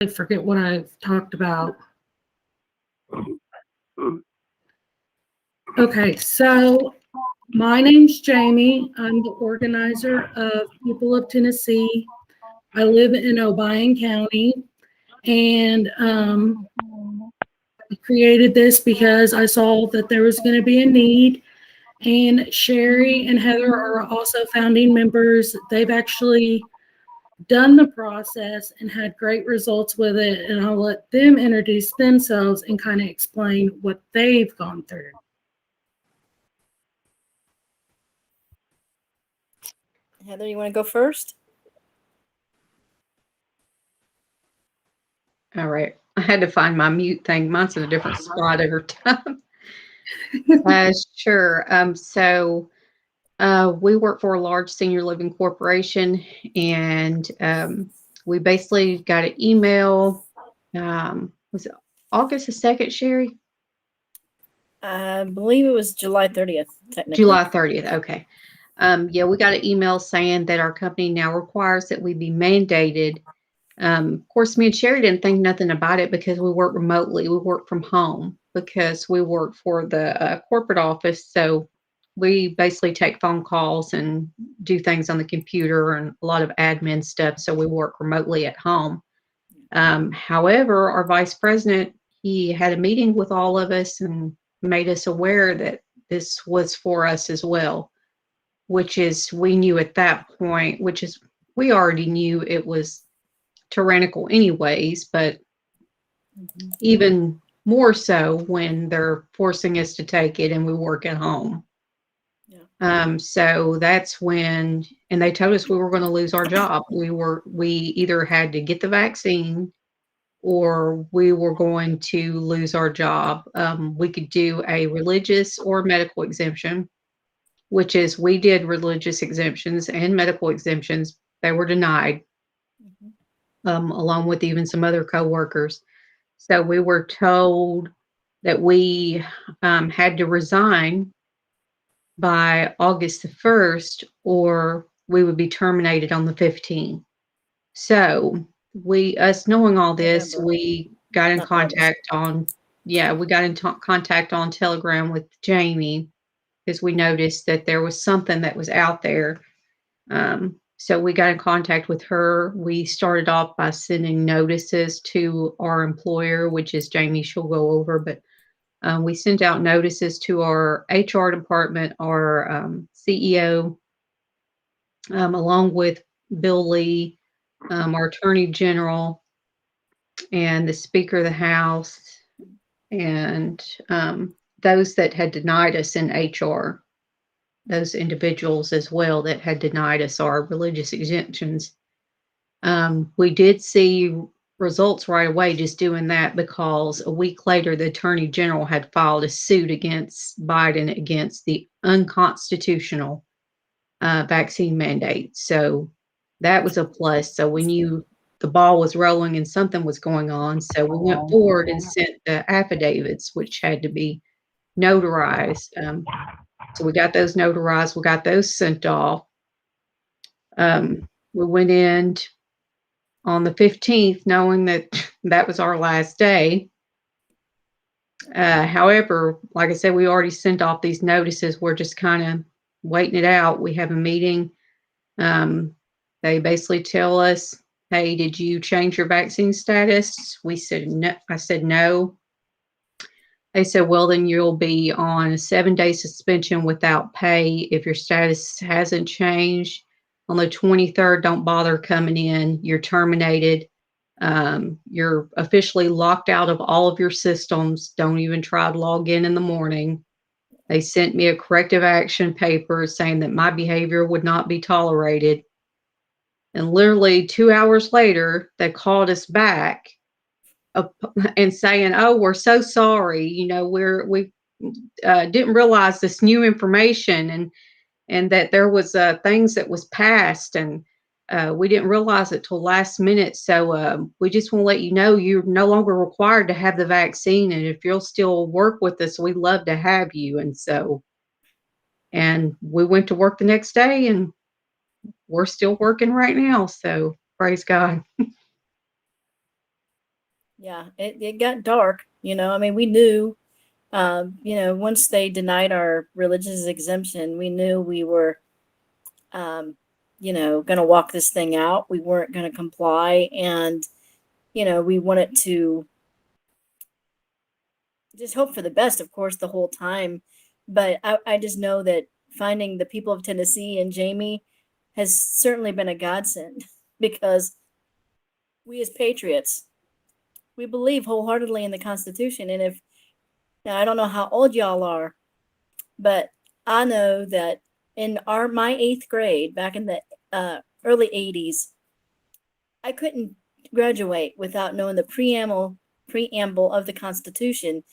I forget what I've talked about. Okay, so my name's Jamie. I'm the organizer of People of Tennessee. I live in Obion County, and I created this because I saw that there was going to be a need. And Sherry and Heather are also founding members. They've actually done the process and had great results with it. And I'll let them introduce themselves and kind of explain what they've gone through. Heather, you want to go first? All right. I had to find my mute thing. Mine's in a different spot every time. Sure. So we work for a large senior living corporation, and we basically got an email. Was it August the 2nd, Sherry? I believe it was July 30th, technically. July 30th. Okay. Yeah, we got an email saying that our company now requires that we be mandated. Of course, me and Sherry didn't think nothing about it because we work remotely. We work from home because we work for the corporate office. So we basically take phone calls and do things on the computer and a lot of admin stuff. So we work remotely at home. However, our vice president, he had a meeting with all of us and made us aware that this was for us as well, which is we knew at that point, which is we already knew it was tyrannical anyways, but even more so when they're forcing us to take it and we work at home. Yeah. So that's when, and they told us we were going to lose our job. We either had to get the vaccine or we were going to lose our job. We could do a religious or medical exemption, which is we did religious exemptions and medical exemptions. They were denied. Along with even some other coworkers. So we were told that we had to resign by August the 1st, or we would be terminated on the 15th. So us knowing all this, we got in contact on Telegram with Jamie because we noticed that there was something that was out there. So we got in contact with her. We started off by sending notices to our employer, which is Jamie, she'll go over, but we sent out notices to our HR department, our CEO, along with Bill Lee, our attorney general, and the Speaker of the House, and those that had denied us in HR. Those individuals as well that had denied us our religious exemptions. We did see results right away just doing that because a week later, the Attorney General had filed a suit against Biden against the unconstitutional vaccine mandate. So that was a plus. So we knew the ball was rolling and something was going on. So we went forward and sent the affidavits, which had to be notarized. So we got those notarized. We got those sent off. We went in on the 15th, knowing that that was our last day. However, like I said, we already sent off these notices. We're just kind of waiting it out. We have a meeting. They basically tell us, hey, did you change your vaccine status? We said no. I said no. They said, well, then you'll be on a 7-day suspension without pay. If your status hasn't changed on the 23rd, don't bother coming in. You're terminated. You're officially locked out of all of your systems. Don't even try to log in the morning. They sent me a corrective action paper saying that my behavior would not be tolerated. And literally 2 hours later, they called us back and saying, "Oh, we're so sorry. You know, we didn't realize this new information and that there was things that was passed and we didn't realize it till last minute. So we just want to let you know you're no longer required to have the vaccine. And if you'll still work with us, we'd love to have you." And we went to work the next day and we're still working right now. So praise God. Yeah, it got dark, you know. I mean, we knew, you know, once they denied our religious exemption, we knew we were, you know, going to walk this thing out. We weren't going to comply. And, you know, we wanted to just hope for the best, of course, the whole time. But I just know that finding the people of Tennessee and Jamie has certainly been a godsend because we as patriots, we believe wholeheartedly in the Constitution. And if, now I don't know how old y'all are, but I know that in my eighth grade back in the early 80s, I couldn't graduate without knowing the preamble of the Constitution.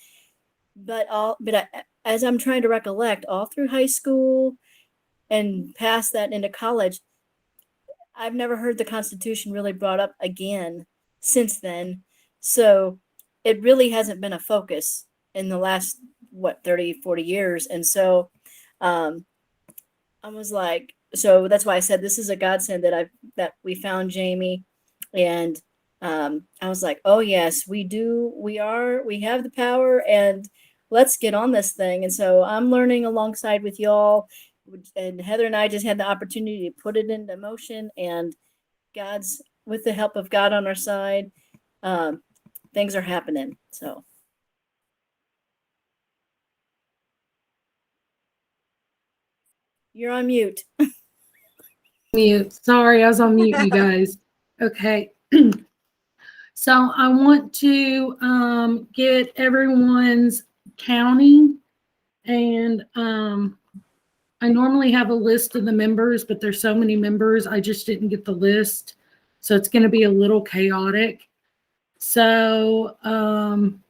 As I'm trying to recollect, all through high school and past that into college, I've never heard the Constitution really brought up again since then. So it really hasn't been a focus in the last, 30, 40 years. And so I was like, so that's why I said this is a godsend that we found Jamie. And I was like, oh yes, we have the power, and let's get on this thing. And so I'm learning alongside with y'all, and Heather and I just had the opportunity to put it into motion, and with the help of God on our side, things are happening. So. You're on mute. Mute. Sorry, I was on mute, you guys. Okay. So I want to get everyone's county, and I normally have a list of the members, but there's so many members, I just didn't get the list. So it's going to be a little chaotic. So I'm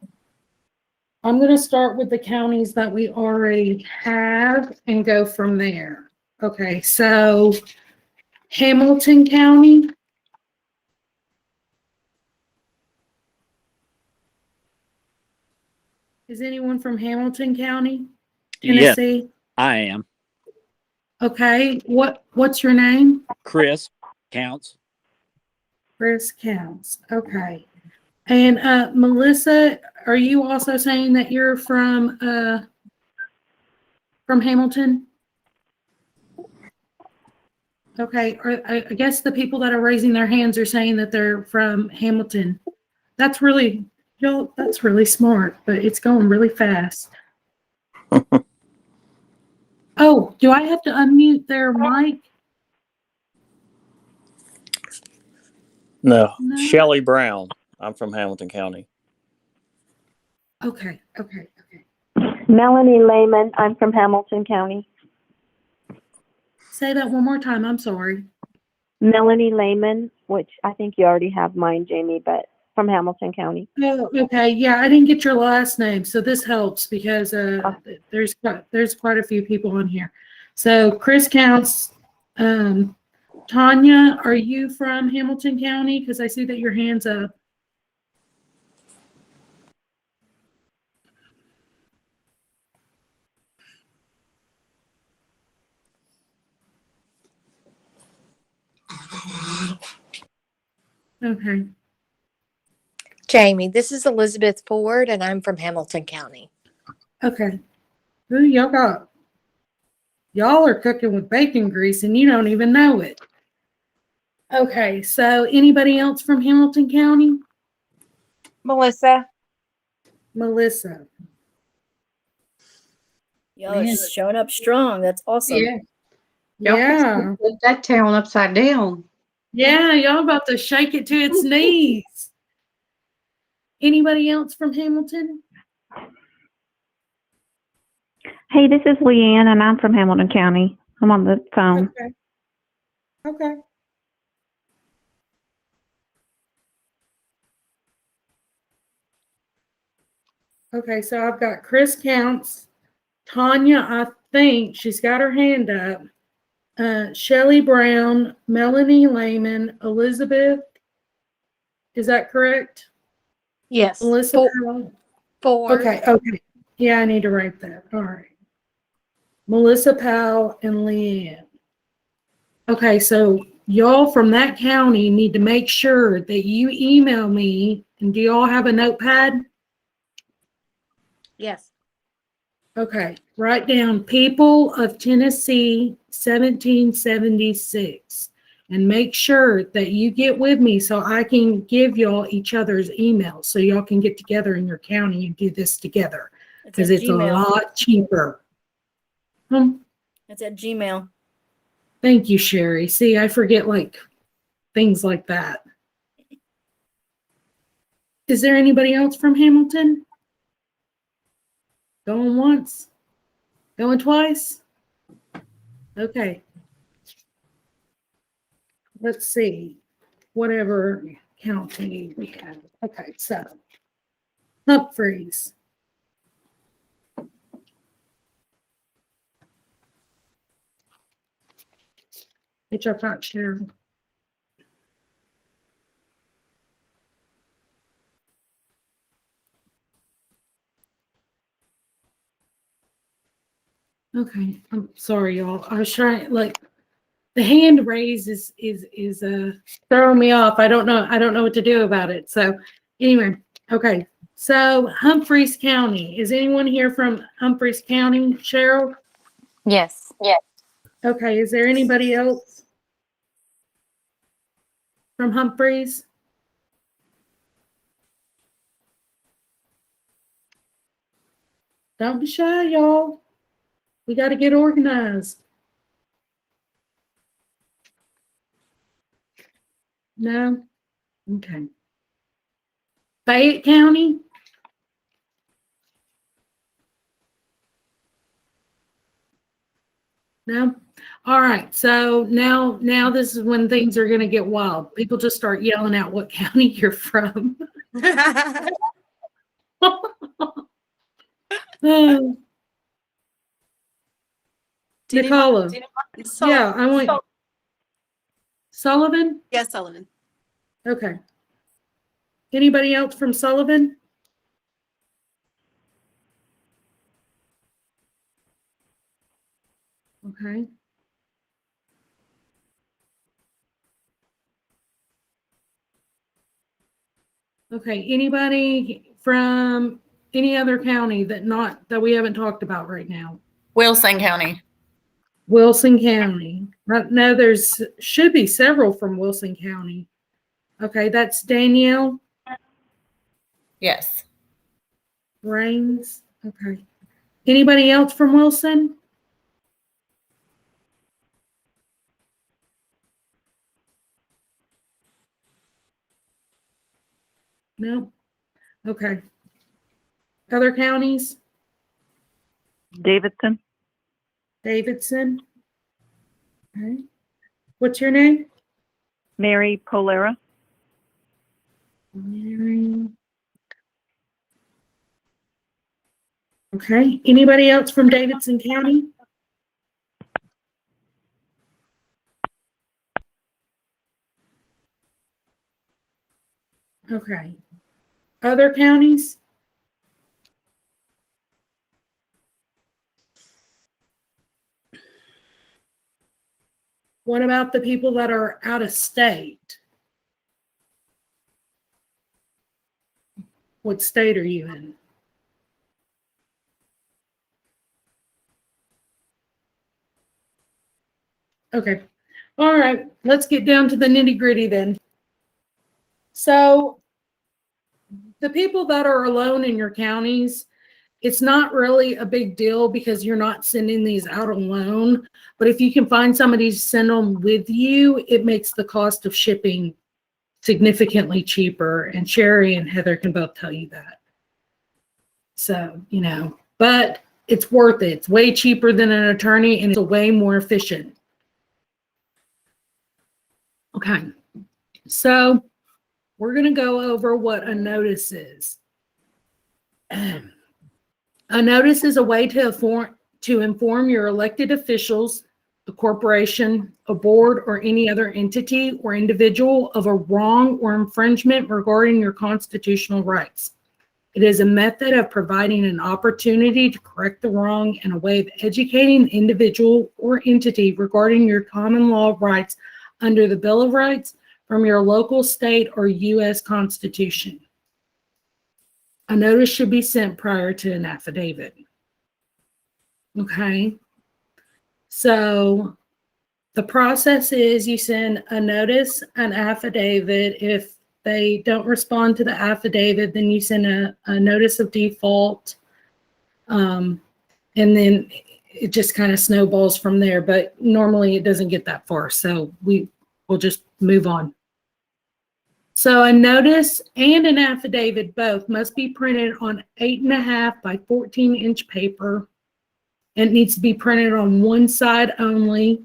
going to start with the counties that we already have and go from there. Okay, so Hamilton County. Is anyone from Hamilton County, Yes, Tennessee? I am. Okay, what's your name? Chris Counts. Chris Counts. Okay. And Melissa, are you also saying that you're from Hamilton? Okay. I guess the people that are raising their hands are saying that they're from Hamilton. That's really smart, but it's going really fast. Oh, do I have to unmute their mic? No, No. Shelley Brown. I'm from Hamilton County. Okay. Melanie Lehman. I'm from Hamilton County. Say that one more time. I'm sorry. Melanie Lehman, which I think you already have mine, Jamie, but from Hamilton County. Oh, okay. Yeah, I didn't get your last name, so this helps because there's quite a few people on here. So Chris Counts. Tanya, are you from Hamilton County? Because I see that your hand's up. Okay. Jamie, this is Elizabeth Ford, and I'm from Hamilton County. Okay. Ooh, y'all are cooking with bacon grease and you don't even know it. Okay, so anybody else from Hamilton County? Melissa. Melissa. Y'all are showing up strong. That's awesome. Yeah. Yeah. Put that town upside down. Yeah, y'all about to shake it to its knees. Anybody else from Hamilton? Hey, this is Leanne, and I'm from Hamilton County. I'm on the phone. Okay. Okay, so I've got Chris Counts, Tanya, I think she's got her hand up, Shelley Brown, Melanie Lehman, Elizabeth. Is that correct? Yes. Melissa. Ford. Okay. Yeah, I need to write that. All right. Melissa Powell and Leanne. Okay, so y'all from that county need to make sure that you email me And do you all have a notepad? Yes. Okay, write down People of Tennessee 1776 and make sure that you get with me so I can give y'all each other's emails so y'all can get together in your county and do this together because it's a lot cheaper. It's at Gmail. Thank you, Sherry. See, I forget like things like that. Is there anybody else from Hamilton? Going once? Going twice? Okay. Let's see. Whatever county we have. Okay, so Humphreys. HR Fox share. Okay, I'm sorry, y'all. I was trying, like, the hand raise is throwing me off. I don't know what to do about it. So anyway, okay. So Humphreys County. Is anyone here from Humphreys County? Cheryl? Yes. Okay, is there anybody else from Humphreys? Don't be shy, y'all. We got to get organized. No? Okay. Fayette County? No? All right. So now this is when things are going to get wild. People just start yelling out what county you're from. Nicola. Yeah, I want Sullivan? Yes, Sullivan. Okay. Anybody else from Sullivan? Okay. Okay, anybody from any other county that we haven't talked about right now? Wilson County. Wilson County. No, there's should be several from Wilson County. Okay, that's Danielle Yes. Rains. Okay. Anybody else from Wilson? No? Okay. Other counties? Davidson. Davidson. Okay. What's your name? Mary Polera. Mary. Okay. Anybody else from Davidson County? Okay. Other counties? What about the people that are out of state? What state are you in? Okay. All right. Let's get down to the nitty-gritty then. So the people that are alone in your counties, it's not really a big deal because you're not sending these out alone. But if you can find somebody to send them with you, it makes the cost of shipping significantly cheaper. And Sherry and Heather can both tell you that. So, but it's worth it. It's way cheaper than an attorney and it's way more efficient. Okay. So we're going to go over what a notice is. A notice is a way to inform your elected officials, a corporation, a board, or any other entity or individual of a wrong or infringement regarding your constitutional rights. It is a method of providing an opportunity to correct the wrong and a way of educating the individual or entity regarding your common law rights under the Bill of Rights from your local, state, or U.S. Constitution. A notice should be sent prior to an affidavit. Okay. So the process is you send a notice, an affidavit. If they don't respond to the affidavit, then you send a notice of default. And then it just kind of snowballs from there. But normally it doesn't get that far. So we'll just move on. So a notice and an affidavit both must be printed on 8.5 by 14-inch paper. It needs to be printed on one side only.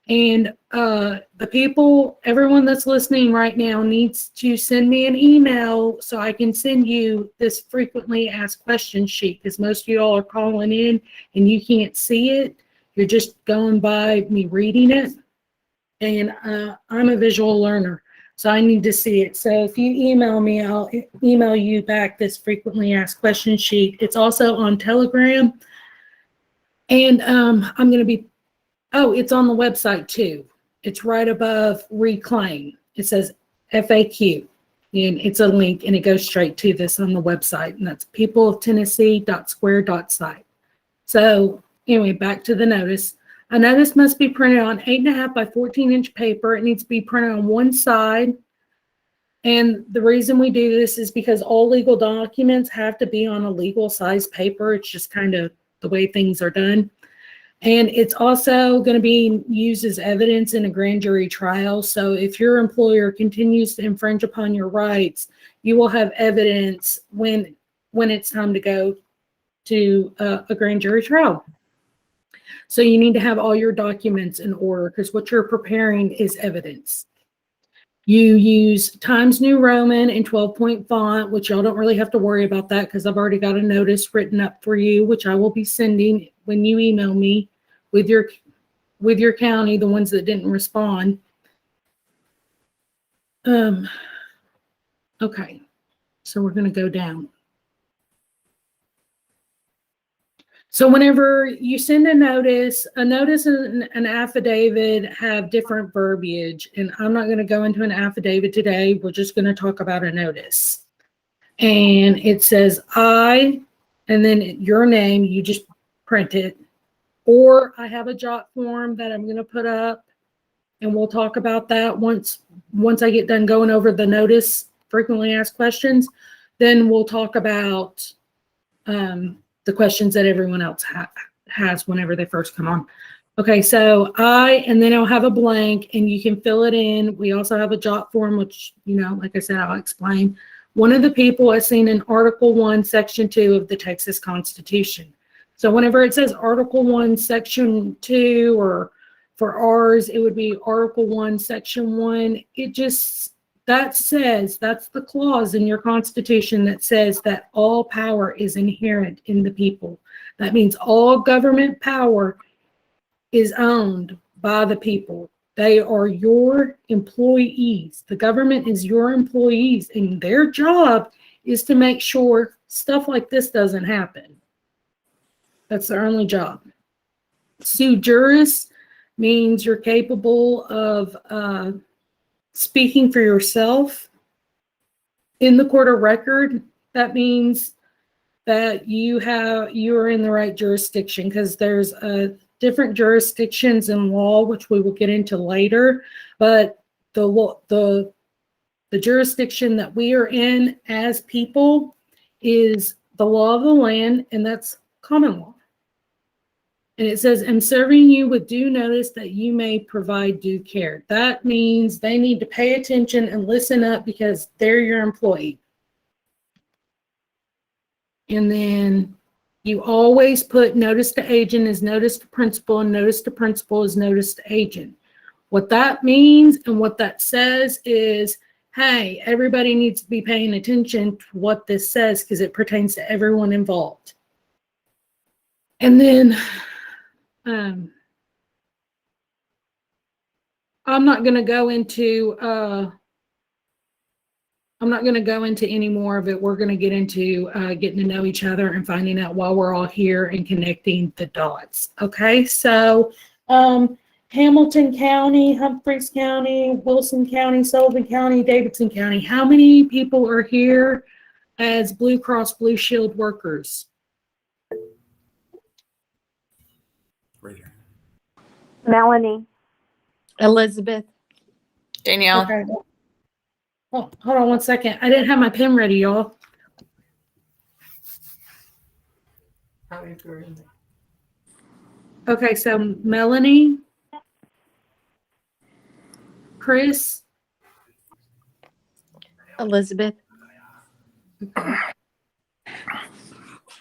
And the people, everyone that's listening right now needs to send me an email so I can send you this frequently asked questions sheet, because most of you all are calling in and you can't see it. You're just going by me reading it. And I'm a visual learner, so I need to see it. So if you email me, I'll email you back this frequently asked questions sheet. It's also on Telegram. And I'm going to be, it's on the website too. It's right above reclaim. It says FAQ, and it's a link, and it goes straight to this on the website, and that's peopleoftennessee.square.site. So anyway, back to the notice. A notice must be printed on 8.5 by 14-inch paper. It needs to be printed on one side. And the reason we do this is because all legal documents have to be on a legal size paper. It's just kind of the way things are done. And it's also going to be used as evidence in a grand jury trial. So if your employer continues to infringe upon your rights, you will have evidence when it's time to go to a grand jury trial. So you need to have all your documents in order, because what you're preparing is evidence. You use Times New Roman and 12-point font, which y'all don't really have to worry about that because I've already got a notice written up for you, which I will be sending when you email me with your county, the ones that didn't respond. Okay, so we're going to go down. So whenever you send a notice and an affidavit have different verbiage, and I'm not going to go into an affidavit today. We're just going to talk about a notice. And it says I, and then your name, you just print it. Or I have a jot form that I'm going to put up, and we'll talk about that once I get done going over the notice, frequently asked questions. Then we'll talk about the questions that everyone else has whenever they first come on. Okay, so and then I'll have a blank, and you can fill it in. We also have a jot form, which, like I said, I'll explain. One of the people has seen in Article 1, Section 2 of the Texas Constitution. So whenever it says Article 1, Section 2, or for ours, it would be Article 1, Section 1. That's the clause in your Constitution that says that all power is inherent in the people. That means all government power is owned by the people. They are your employees. The government is your employees, and their job is to make sure stuff like this doesn't happen. That's their only job. Sui juris means you're capable of speaking for yourself in the court of record. That means that you are in the right jurisdiction, because there's different jurisdictions in law, which we will get into later. But the jurisdiction that we are in as people is the law of the land, and that's common law. And it says, I'm serving you with due notice that you may provide due care. That means they need to pay attention and listen up, because they're your employee. And then you always put notice to agent is notice to principal, and notice to principal is notice to agent. What that means and what that says is, hey, everybody needs to be paying attention to what this says, because it pertains to everyone involved. And then I'm not going to go into any more of it. We're going to get into getting to know each other and finding out why we're all here and connecting the dots. Okay, so Hamilton County, Humphreys County, Wilson County, Sullivan County, Davidson County. How many people are here as Blue Cross Blue Shield workers? Melanie. Elizabeth. Danielle. Okay. Oh, hold on one second. I didn't have my pen ready, y'all. Okay, so Melanie, Chris, Elizabeth.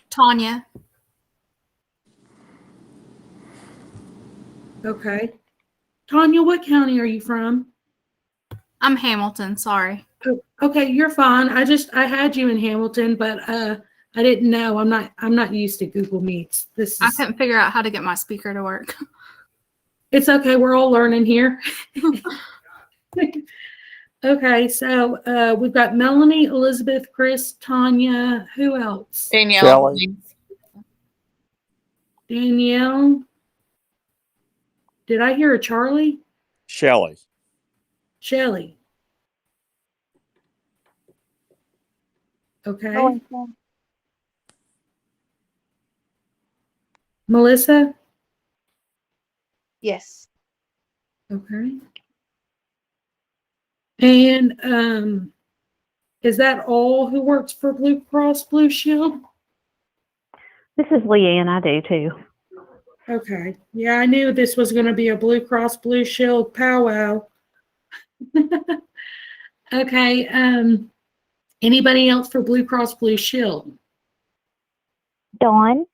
Tanya. okay. Tanya, what county are you from? I'm Hamilton. Sorry. Oh, okay, you're fine. I had you in Hamilton, but I didn't know. I'm not used to Google Meets. I couldn't figure out how to get my speaker to work. It's okay. We're all learning here. Okay, so we've got Melanie, Elizabeth, Chris, Tanya. Who else? Danielle. Shelley. Danielle. Did I hear a Charlie? Shelley. Shelly. Okay. Melissa. Melissa. Yes. Okay. And is that all who works for Blue Cross Blue Shield? This is Leanne. I do too. Okay. Yeah, I knew this was going to be a Blue Cross Blue Shield powwow. Okay. Anybody else for Blue Cross Blue Shield? Dawn.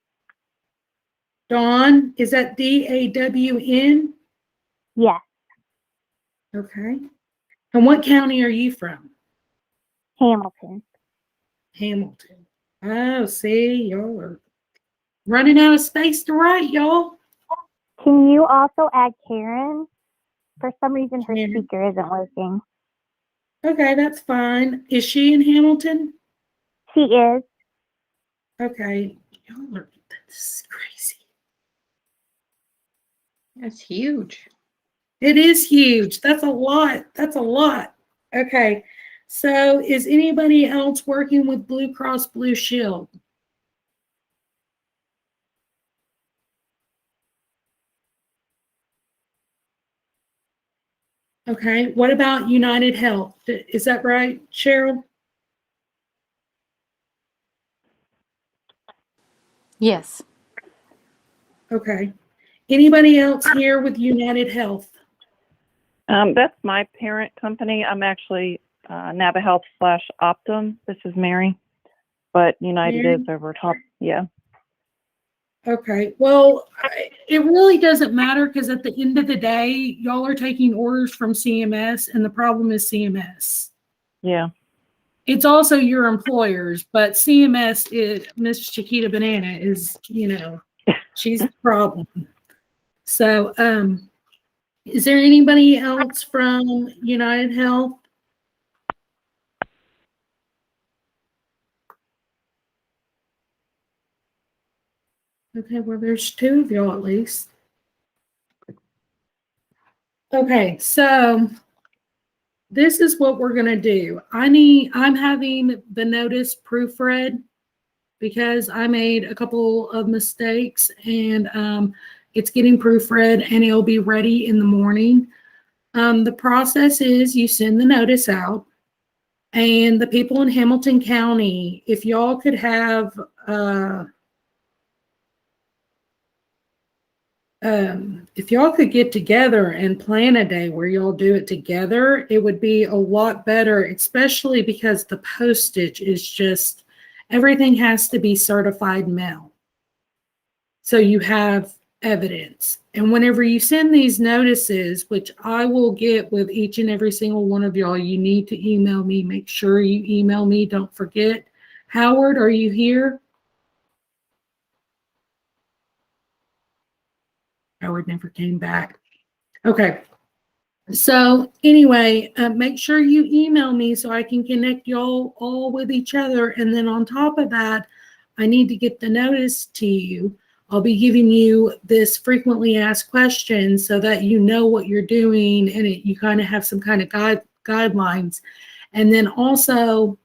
Dawn, is that DAWN? Yes. Okay. And what county are you from? Hamilton. Hamilton. Oh, see, y'all are running out of space to write, y'all. Can you also add Karen? For some reason, her Karen. speaker isn't working. Okay, that's fine. Is she in Hamilton? She is. Okay. Y'all are, this is crazy. That's huge. It is huge. That's a lot. That's a lot. Okay. So is anybody else working with Blue Cross Blue Shield? Okay. What about United Health? Is that right, Cheryl? Yes. Okay. Anybody else here with United Health? That's my parent company. I'm actually NaviHealth / Optum. This is Mary, but United Mary? is over top. Yeah. Okay. Well, it really doesn't matter because at the end of the day, y'all are taking orders from CMS, and the problem is CMS. Yeah. It's also your employers, but CMS is Miss Chiquita Banana is, she's the problem. So, is there anybody else from United Health? Okay, well, there's two of y'all at least. Okay, so this is what we're gonna do. I'm having the notice proofread because I made a couple of mistakes, and it's getting proofread and it'll be ready in the morning. The process is you send the notice out, and the people in Hamilton County, if y'all could have if y'all could get together and plan a day where y'all do it together, it would be a lot better, especially because the postage is just, everything has to be certified mail. So you have evidence. And whenever you send these notices, which I will get with each and every single one of y'all, you need to email me. Make sure you email me. Don't forget. Howard, are you here? Howard never came back. Okay. So anyway, make sure you email me so I can connect y'all all with each other. And then on top of that, I need to get the notice to you. I'll be giving you this frequently asked questions so that you know what you're doing and you kind of have some kind of guidelines. And then also,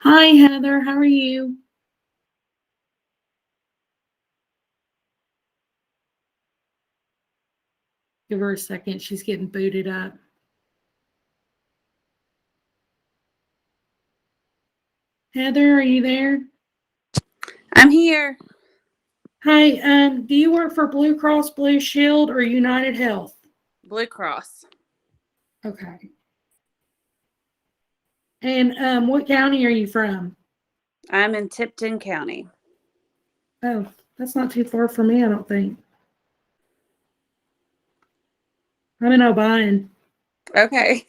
Hi, Heather. How are you? Give her a second. She's getting booted up. Heather, are you there? I'm here. Hi, do you work for Blue Cross Blue Shield or United Health? Blue Cross. Okay. And what county are you from? I'm in Tipton County. Oh, that's not too far from me, I don't think. I'm in O'Brien. Okay.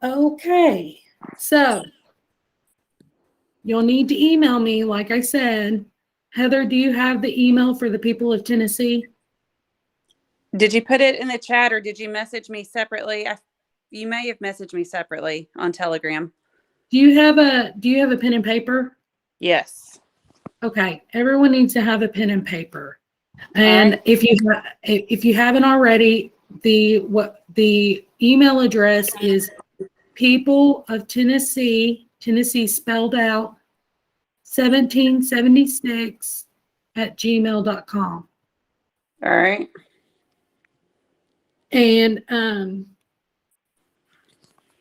Okay. So you'll need to email me, like I said. Heather, do you have the email for the people of Tennessee? Did you put it in the chat or did you message me separately? You may have messaged me separately on Telegram. Do you have a pen and paper? Yes. Okay. Everyone needs to have a pen and paper. And right. if you haven't already, the email address is people of Tennessee spelled out 1776 @gmail.com. All right. And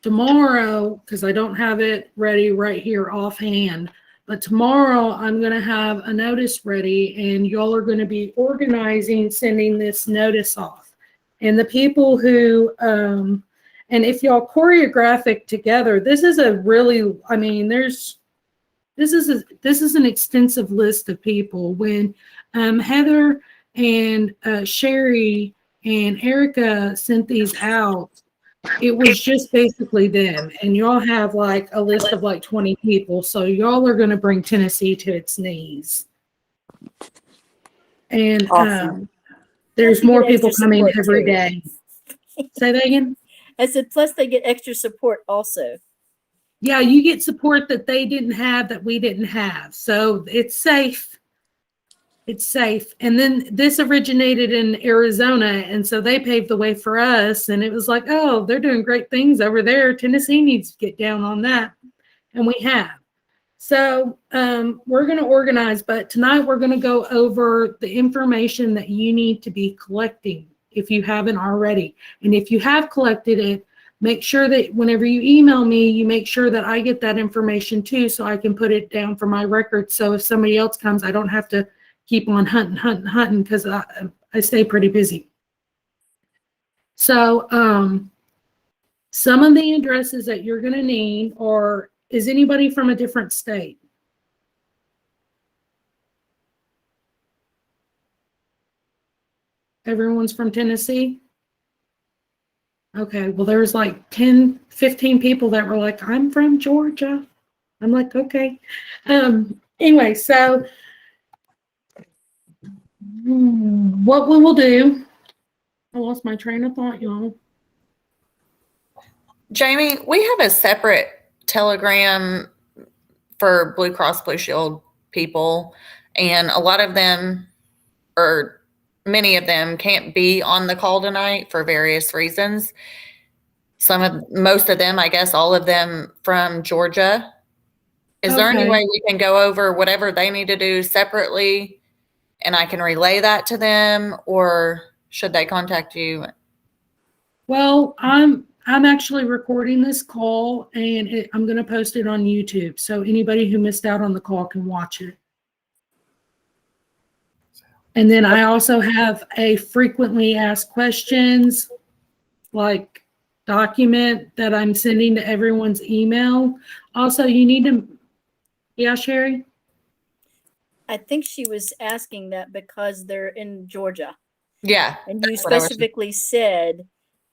tomorrow, because I don't have it ready right here offhand, but tomorrow I'm going to have a notice ready and y'all are going to be organizing, sending this notice off. And the people who, and if y'all choreograph it together, this is a really, I mean, this is an extensive list of people. When Heather and Sherry and Erica sent these out, it was just basically them. And y'all have like a list of like 20 people. So y'all are going to bring Tennessee to its knees. And Awesome. there's Plus, they more get people extra coming support, every too. day. Say that again? I said, plus they get extra support also. Yeah, you get support that they didn't have, that we didn't have. So it's safe. It's safe. And then this originated in Arizona. And so they paved the way for us. And it was like, oh, they're doing great things over there. Tennessee needs to get down on that. And we have. So we're going to organize. But tonight we're going to go over the information that you need to be collecting if you haven't already. And if you have collected it, make sure that whenever you email me, you make sure that I get that information too, so I can put it down for my records. So if somebody else comes, I don't have to keep on hunting because I stay pretty busy. So some of the addresses that you're going to need are, is anybody from a different state? Everyone's from Tennessee? Okay, well, there's like 10, 15 people that were like, I'm from Georgia. I'm like, okay. Anyway, so what we will do, I lost my train of thought, y'all. Jamie, we have a separate Telegram for Blue Cross Blue Shield people, and a lot of them, or many of them, can't be on the call tonight for various reasons. Most of them, I guess all of them from Georgia. Is there any Okay. way we can go over whatever they need to do separately and I can relay that to them, or should they contact you? Well, I'm actually recording this call and I'm going to post it on YouTube. So anybody who missed out on the call can watch it. And then I also have a frequently asked questions like document that I'm sending to everyone's email. Also, you need to, yeah, Sherry? I think she was asking that because they're in Georgia. Yeah. And you that's what I was- specifically said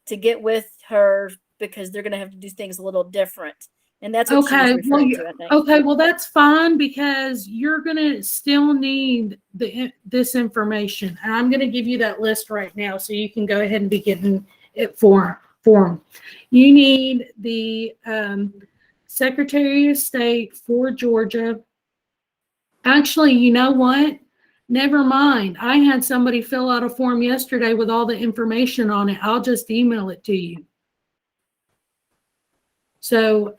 to get with her because they're going to have to do things a little different. And that's what she was referring to, I think. Okay, well, that's fine because you're going to still need this information. And I'm going to give you that list right now so you can go ahead and be getting it for them. You need the Secretary of State for Georgia. Actually, you know what? Never mind. I had somebody fill out a form yesterday with all the information on it. I'll just email it to you. So,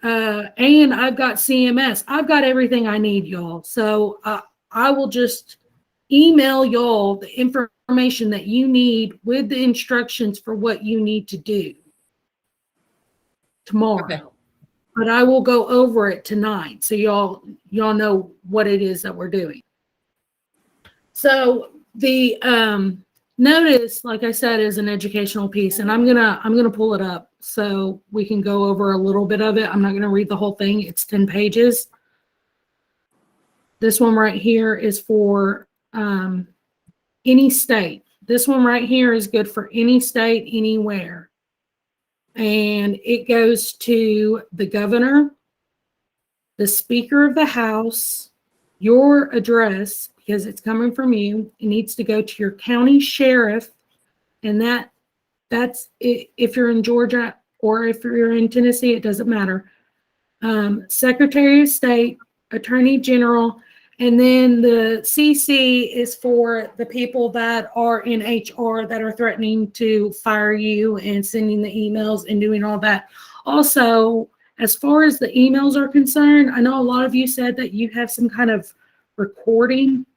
and I've got CMS. I've got everything I need, y'all. So I will just email y'all the information that you need with the instructions for what you need to do tomorrow. Okay. But I will go over it tonight so y'all know what it is that we're doing. So the notice, like I said, is an educational piece, and I'm gonna pull it up so we can go over a little bit of it. I'm not gonna read the whole thing. It's 10 pages. This one right here is for any state. This one right here is good for any state, anywhere. And it goes to the governor, the Speaker of the House, your address, because it's coming from you. It needs to go to your county sheriff, and that's it. If you're in Georgia or if you're in Tennessee, it doesn't matter. Secretary of State, Attorney General, and then the CC is for the people that are in HR that are threatening to fire you and sending the emails and doing all that. Also, as far as the emails are concerned, I know a lot of you said that you have some kind of recording,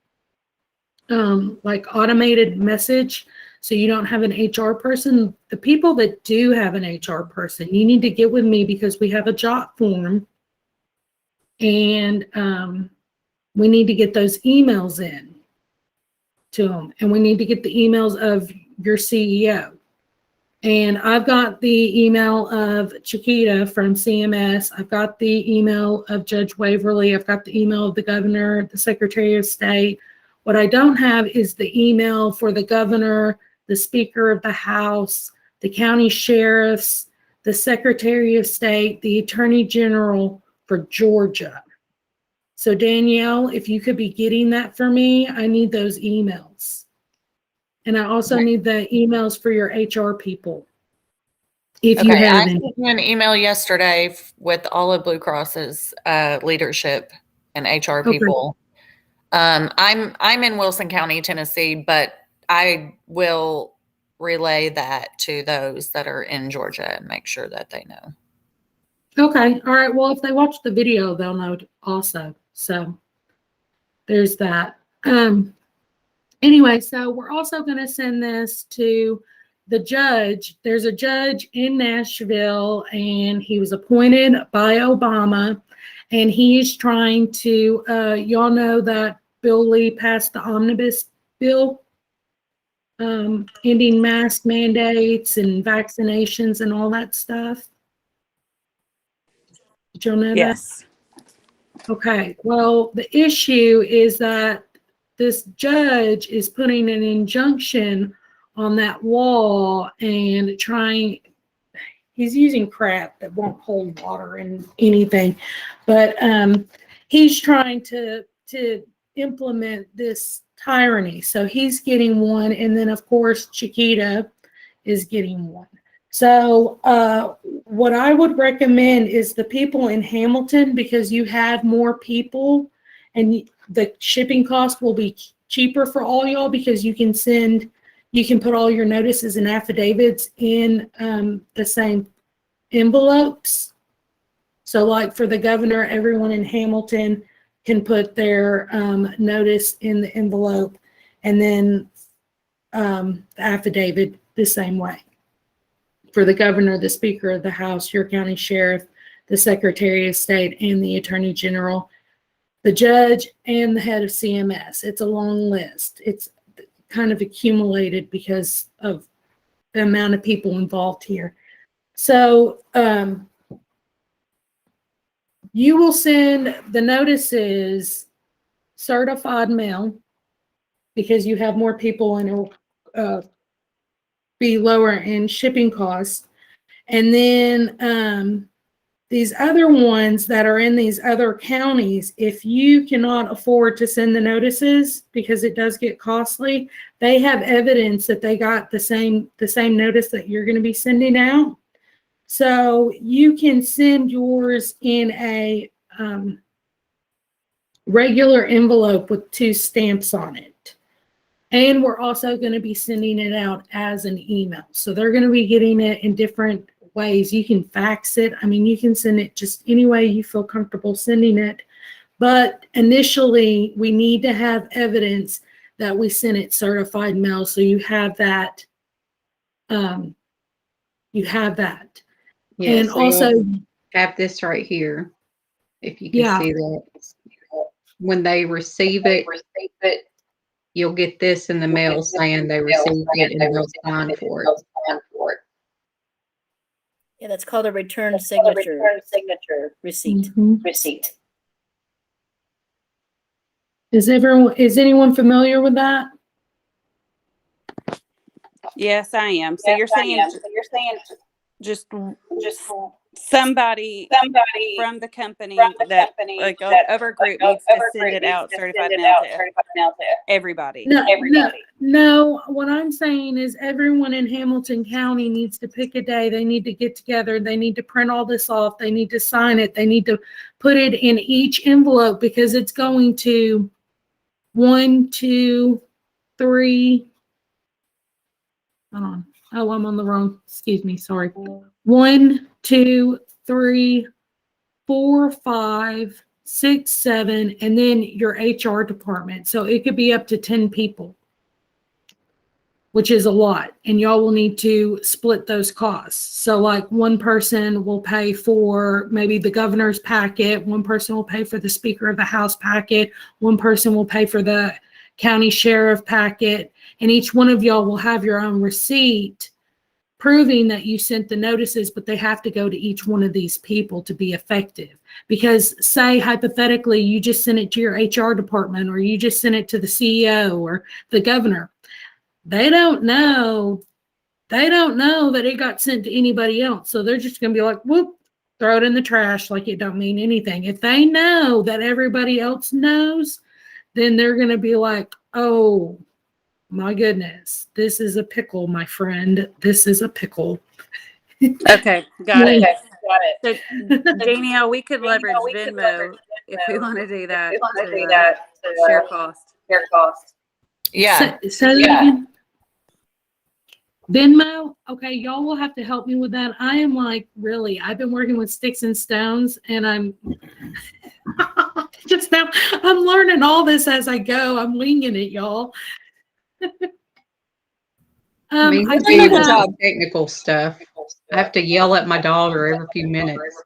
like automated message, so you don't have an HR person. The people that do have an HR person, you need to get with me because we have a jot form, and we need to get those emails in to them, and we need to get the emails of your CEO. And I've got the email of Chiquita from CMS. I've got the email of Judge Waverly. I've got the email of the governor, the Secretary of State. What I don't have is the email for the governor, the Speaker of the House, the county sheriffs, the Secretary of State, the Attorney General for Georgia. So Danielle, if you could be getting that for me, I need those emails. And I also need the emails for your HR people. If you Okay, I have any. sent you an email yesterday with all of Blue Cross's leadership and HR Okay. people. I'm in Wilson County, Tennessee, but I will relay that to those that are in Georgia and make sure that they know. Okay. All right. Well, if they watch the video, they'll know also. So there's that. Anyway, so we're also going to send this to the judge. There's a judge in Nashville, and he was appointed by Obama, and he's trying to, y'all know that Bill Lee passed the omnibus bill, ending mask mandates and vaccinations and all that stuff. Did y'all know that? Yes. Okay, well, the issue is that this judge is putting an injunction on that wall and he's using crap that won't hold water in anything, but he's trying to implement this tyranny. So he's getting one, and then of course Chiquita is getting one. So what I would recommend is the people in Hamilton, because you have more people and the shipping cost will be cheaper for all y'all, because you can put all your notices and affidavits in the same envelopes. So like for the governor, everyone in Hamilton can put their notice in the envelope, and then the affidavit the same way. For the governor, the Speaker of the House, your county sheriff, the Secretary of State, and the Attorney General, the judge, and the head of CMS. It's a long list. It's kind of accumulated because of the amount of people involved here. So you will send the notices certified mail, because you have more people and it'll be lower in shipping costs. And then these other ones that are in these other counties, if you cannot afford to send the notices because it does get costly, they have evidence that they got the same notice that you're going to be sending out. So you can send yours in a regular envelope with 2 stamps on it. And we're also going to be sending it out as an email. So they're going to be getting it in different ways. You can fax it. I mean, you can send it just any way you feel comfortable sending it. But initially, we need to have evidence that we sent it certified mail. So you have that. You have that. Yeah, And so you'll also, have this right here, if you can yeah, see that. When they receive it, you'll get this in the mail saying they received it and they'll sign for it. Yeah, that's called a return signature receipt. mhm. Is anyone familiar with that? Yes, I am. So you're saying just somebody from the company that like other group needs to send it out certified mail to everybody. No. What I'm saying is everyone in Hamilton County needs to pick a day. They need to get together. They need to print all this off. They need to sign it. They need to put it in each envelope because it's going to 1, 2, 3. Hold on. Oh, I'm on the wrong. Excuse me. Sorry. 1, 2, 3, 4, 5, 6, 7, and then your HR department. So it could be up to 10 people, which is a lot. And y'all will need to split those costs. So like one person will pay for maybe the governor's packet. One person will pay for the Speaker of the House packet. One person will pay for the county sheriff packet. And each one of y'all will have your own receipt proving that you sent the notices, but they have to go to each one of these people to be effective. Because say hypothetically, you just sent it to your HR department or you just sent it to the CEO or the governor. They don't know that it got sent to anybody else. So they're just going to be like, whoop, throw it in the trash like it don't mean anything. If they know that everybody else knows, then they're going to be like, oh, my goodness, this is a pickle, my friend. This is a pickle. Okay, got it. So, Danielle, we could leverage Venmo if we want to do that to share cost. Yeah. So again, Venmo, okay, y'all will have to help me with that. I am like, really, I've been working with sticks and stones, and I'm just now, I'm learning all this as I go. I'm winging it, y'all. I mean, I we're do doing the have, job technical stuff. I have to yell at my daughter every few minutes.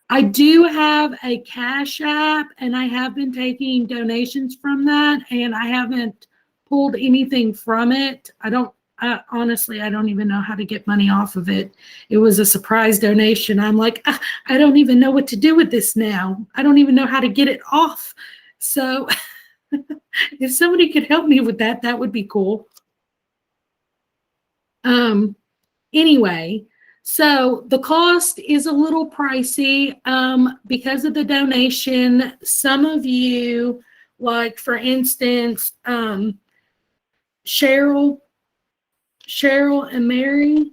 I do have a Cash App, and I have been taking donations from that, and I haven't pulled anything from it. Honestly, I don't even know how to get money off of it. It was a surprise donation. I'm like, I don't even know what to do with this now. I don't even know how to get it off. So if somebody could help me with that, that would be cool. Anyway, so the cost is a little pricey because of the donation. Some of you, like for instance, Cheryl and Mary,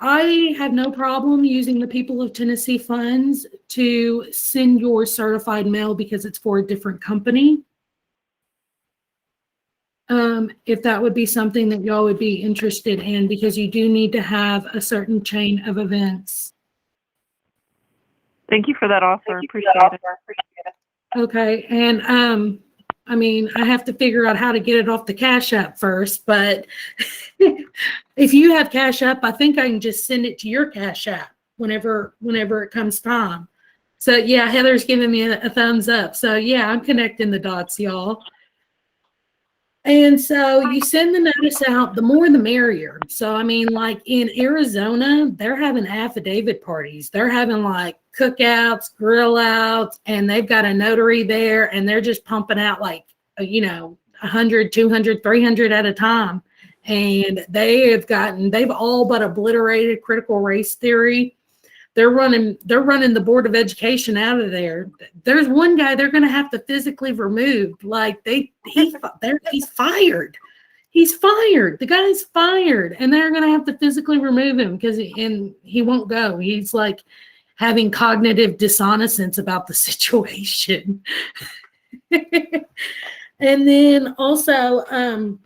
I have no problem using the People of Tennessee funds to send your certified mail because it's for a different company. If that would be something that y'all would be interested in, because you do need to have a certain chain of events. Thank you for that offer. Appreciate it. Okay, and I mean, I have to figure out how to get it off the Cash App first, but if you have Cash App, I think I can just send it to your Cash App whenever it comes time. So yeah, Heather's giving me a thumbs up. So yeah, I'm connecting the dots, y'all. And so you send the notice out, the more the merrier. So, I mean, like in Arizona, they're having affidavit parties. They're having like cookouts, grill outs, and they've got a notary there, and they're just pumping out like, 100, 200, 300 at a time. And they've all but obliterated critical race theory. They're running the Board of Education out of there. There's one guy they're going to have to physically remove. Like he's fired. He's fired. The guy's fired, and they're going to have to physically remove him because he won't go. He's like having cognitive dissonance about the situation. And then also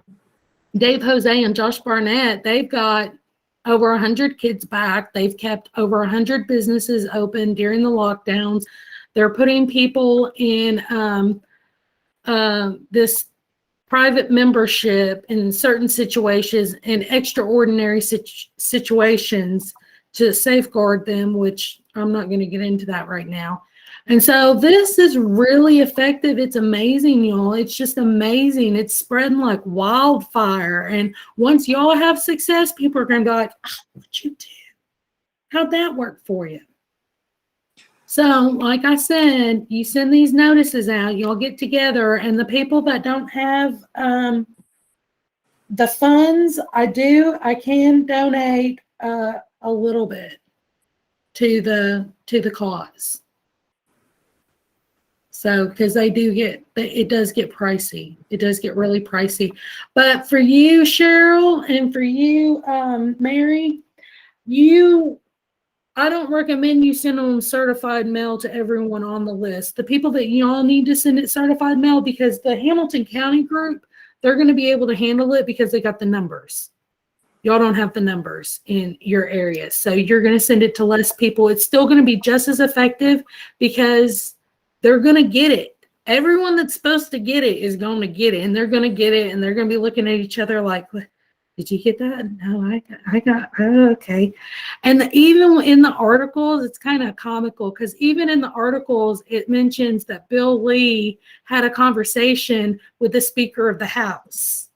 Dave Jose and Josh Barnett, they've got over 100 kids back. They've kept over 100 businesses open during the lockdowns. They're putting people in this private membership in certain situations, in extraordinary situations to safeguard them, which I'm not going to get into that right now. And so this is really effective. It's amazing, y'all. It's just amazing. It's spreading like wildfire. And once y'all have success, people are going to be like, oh, what you do? How'd that work for you? So, like I said, you send these notices out, y'all get together, and the people that don't have the funds, I can donate a little bit to the cause. So, because it does get pricey. It does get really pricey. But for you, Cheryl, and for you, Mary, I don't recommend you send them certified mail to everyone on the list. The people that y'all need to send it certified mail, because the Hamilton County group, they're going to be able to handle it because they got the numbers. Y'all don't have the numbers in your area. So you're going to send it to less people. It's still going to be just as effective because they're going to get it. Everyone that's supposed to get it is going to get it, and they're going to get it, and they're going to be looking at each other like, did you get that? No, I got, oh, okay. And even in the articles, it's kind of comical because even in the articles, it mentions that Bill Lee had a conversation with the Speaker of the House.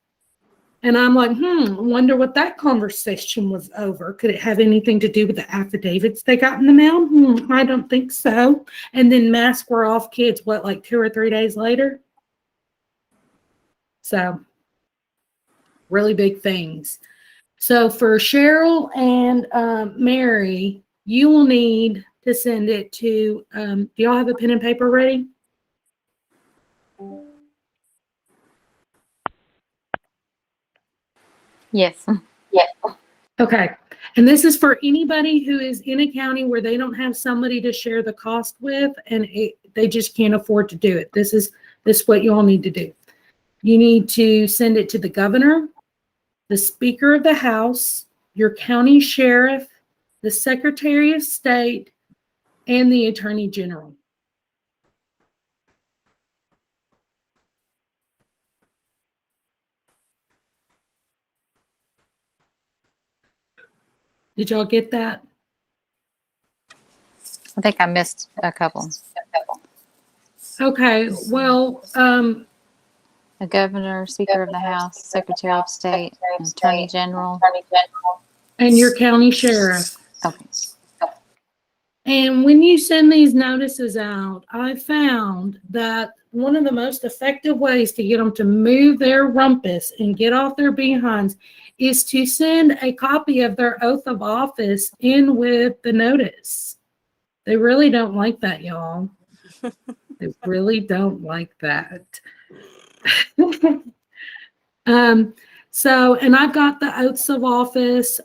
And I'm like, wonder what that conversation was over. Could it have anything to do with the affidavits they got in the mail? I don't think so. And then masks were off kids, like 2 or 3 days later? So, really big things. So for Cheryl and Mary, you will need to send it to, do y'all have a pen and paper ready? Yes. Okay. And this is for anybody who is in a county where they don't have somebody to share the cost with, and they just can't afford to do it. This is what you all need to do. You need to send it to the governor, the Speaker of the House, your county sheriff, the Secretary of State, and the Attorney General. Did y'all get that? I think I missed a couple. Okay, well, The governor, Speaker of the House, Secretary of State, and Attorney General. and your county sheriff. Okay. And when you send these notices out, I found that one of the most effective ways to get them to move their rumpus and get off their behinds is to send a copy of their oath of office in with the notice. They really don't like that, y'all. They really don't like that. So, and I've got the oaths of office.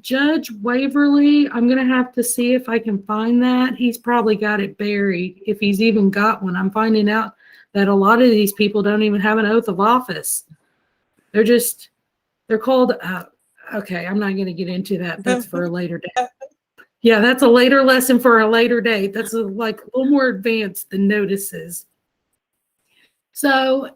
Judge Waverly, I'm going to have to see if I can find that. He's probably got it buried, if he's even got one. I'm finding out that a lot of these people don't even have an oath of office. They're called, okay, I'm not going to get into that. That's for a later day. Yeah, that's a later lesson for a later date. That's like a little more advanced than notices. So,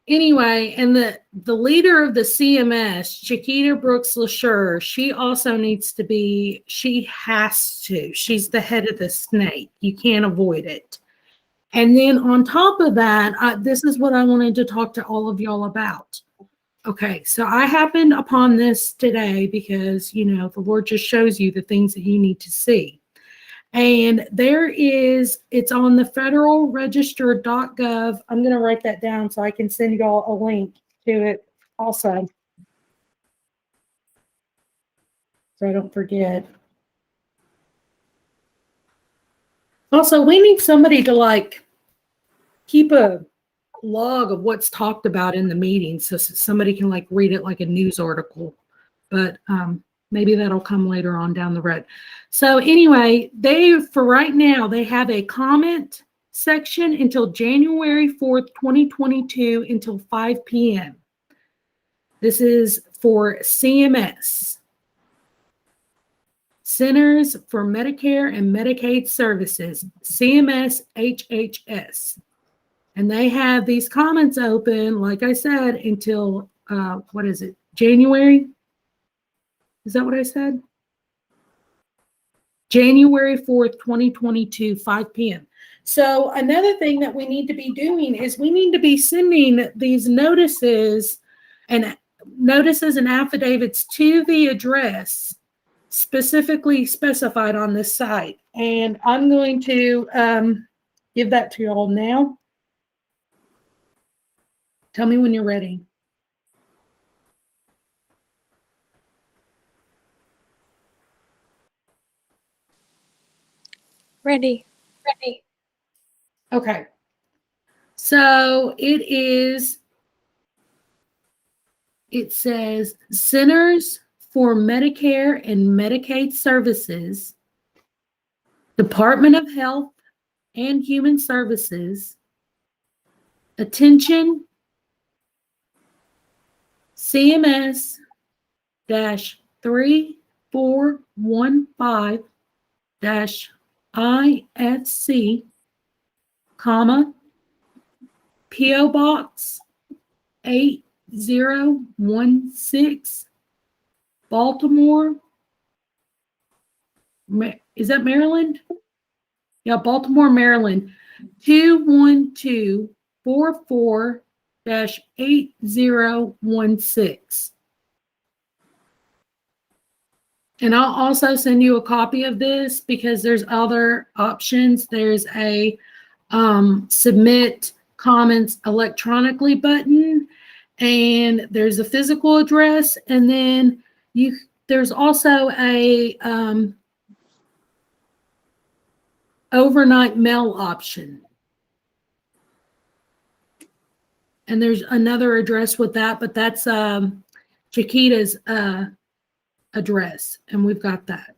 anyway, and the leader of the CMS, Chiquita Brooks LaSure, she also needs to be, she has to. She's the head of the snake. You can't avoid it. And then on top of that, this is what I wanted to talk to all of y'all about. Okay, so I happened upon this today because, you know, the Lord just shows you the things that you need to see. And it's on the federalregister.gov. I'm going to write that down so I can send y'all a link to it also, so I don't forget. Also, we need somebody to keep a log of what's talked about in the meeting so somebody can read it like a news article. But maybe that'll come later on down the road. So anyway, for right now, they have a comment section until January 4th, 2022 until 5 p.m. This is for CMS. Centers for Medicare and Medicaid Services, CMS HHS. And they have these comments open, like I said, until, what is it, January? Is that what I said? January 4th, 2022, 5 p.m. So another thing that we need to be doing is we need to be sending these notices and affidavits to the address specifically specified on this site. And I'm going to give that to you all now. Tell me when you're ready. Ready. Okay. So it says Centers for Medicare and Medicaid Services, Department of Health and Human Services, attention, CMS-3415-ISC, comma, P.O. Box 8016, Baltimore. Is that Maryland? Yeah, Baltimore, Maryland. 21244-8016. And I'll also send you a copy of this because there's other options. There's a submit comments electronically button, and there's a physical address, and then there's also a overnight mail option. And there's another address with that, but that's Chiquita's address, and we've got that.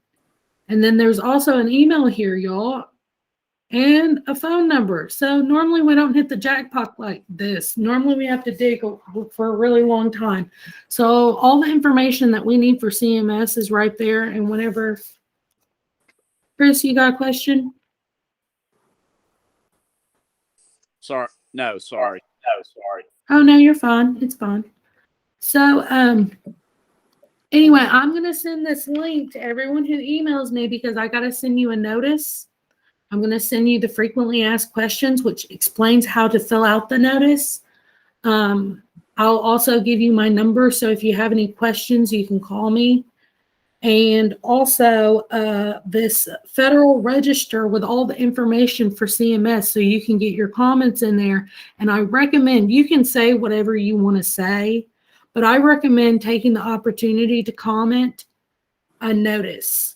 And then there's also an email here, y'all, and a phone number. So normally we don't hit the jackpot like this. Normally we have to dig for a really long time. So all the information that we need for CMS is right there. And whenever, Chris, you got a question? Sorry. No, sorry. Oh, no, you're fine. It's fine. So anyway, I'm going to send this link to everyone who emails me because I got to send you a notice. I'm going to send you the frequently asked questions, which explains how to fill out the notice. I'll also give you my number, so if you have any questions, you can call me. And also this Federal Register with all the information for CMS, so you can get your comments in there. And I recommend, you can say whatever you want to say, but I recommend taking the opportunity to comment a notice.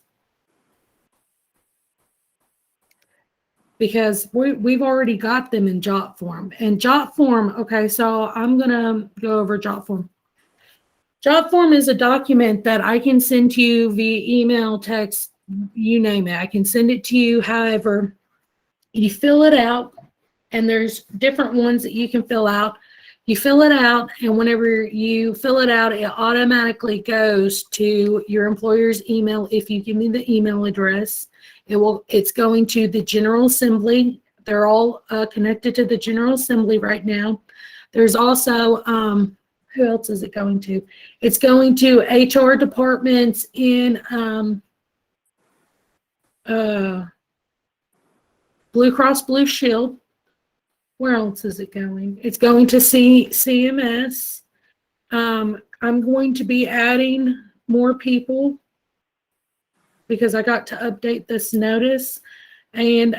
Because we've already got them in jot form. And jot form, okay, so I'm going to go over jot form. Jot form is a document that I can send to you via email, text, you name it. I can send it to you. However, you fill it out, and there's different ones that you can fill out. You fill it out, and whenever you fill it out, it automatically goes to your employer's email. If you give me the email address, it's going to the General Assembly. They're all connected to the General Assembly right now. There's also, who else is it going to? It's going to HR departments in Blue Cross Blue Shield. Where else is it going? It's going to CMS. I'm going to be adding more people because I got to update this notice. And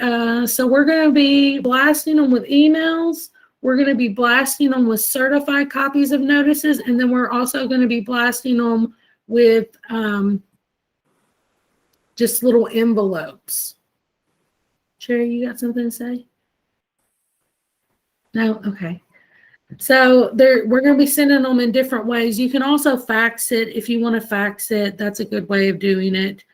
so we're going to be blasting them with emails. We're going to be blasting them with certified copies of notices. And then we're also going to be blasting them with just little envelopes. Sherry, you got something to say? No? Okay. So we're going to be sending them in different ways. You can also fax it if you want to fax it. That's a good way of doing it.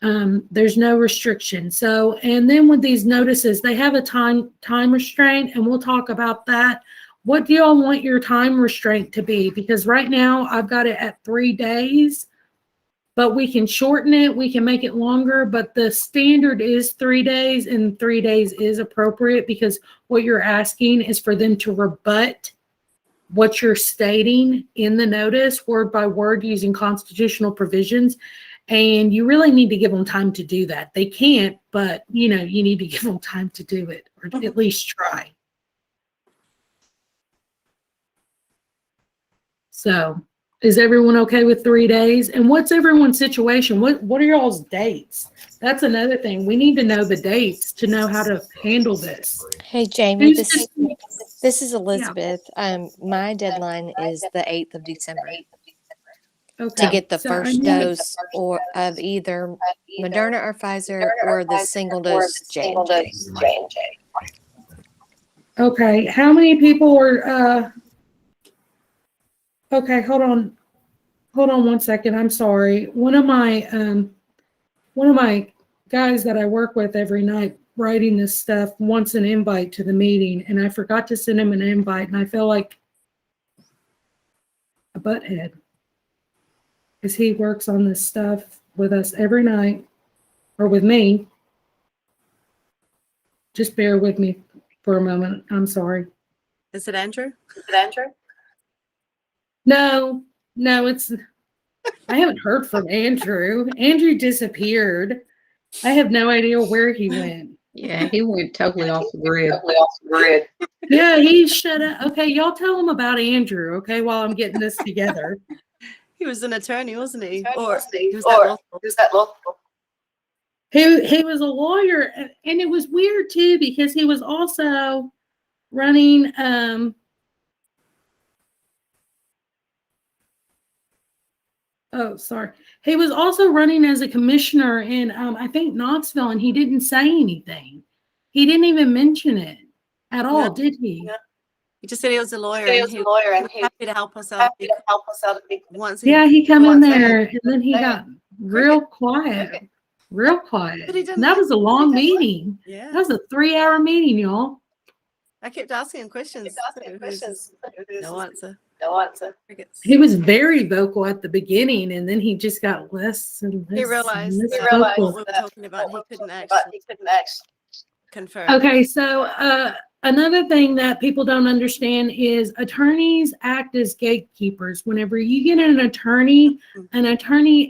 There's no restriction. So, and then with these notices, they have a time restraint, and we'll talk about that. What do y'all want your time restraint to be? Because right now I've got it at 3 days, but we can shorten it. We can make it longer, but the standard is 3 days, and 3 days is appropriate because what you're asking is for them to rebut what you're stating in the notice word by word using constitutional provisions. And you really need to give them time to do that. They can't, but you need to give them time to do it, or at least try. So is everyone okay with 3 days? And what's everyone's situation? What are y'all's dates? That's another thing. We need to know the dates to know how to handle this. Hey, Jamie, Who's this is Elizabeth. My deadline is the 8th of December Okay. to get the So I first need- dose or of either Moderna or Pfizer or the single dose J&J. Okay. How many people are, okay, hold on 1 second. I'm sorry. One of my guys that I work with every night writing this stuff wants an invite to the meeting, and I forgot to send him an invite, and I feel like a butthead because he works on this stuff with us every night, or with me. Just bear with me for a moment. I'm sorry. Is it Andrew? No, it's. I haven't heard from Andrew. Andrew disappeared. I have no idea where he went. Yeah, he went totally off the grid. Yeah, he shut up. Okay, y'all tell him about Andrew, okay, while I'm getting this together. He was an attorney, wasn't he? Or He he was that law school. He was a lawyer, and it was weird too because he was also running he was also running as a commissioner in I think Knoxville, and he didn't say anything. He didn't even mention it at all, No. did he? No. He just said he was a lawyer, and he was happy to help us out. Once Yeah, he come in once there, and then he got real quiet. Real quiet. But he didn't And that was a long meeting. Yeah. That was a 3-hour meeting, y'all. I kept asking him questions. No answer. Crickets. He was very vocal at the beginning, and then he just got less and less. He realized and less that vocal. what we were talking about, he couldn't actually confirm. Okay, so another thing that people don't understand is attorneys act as gatekeepers. Whenever you get an attorney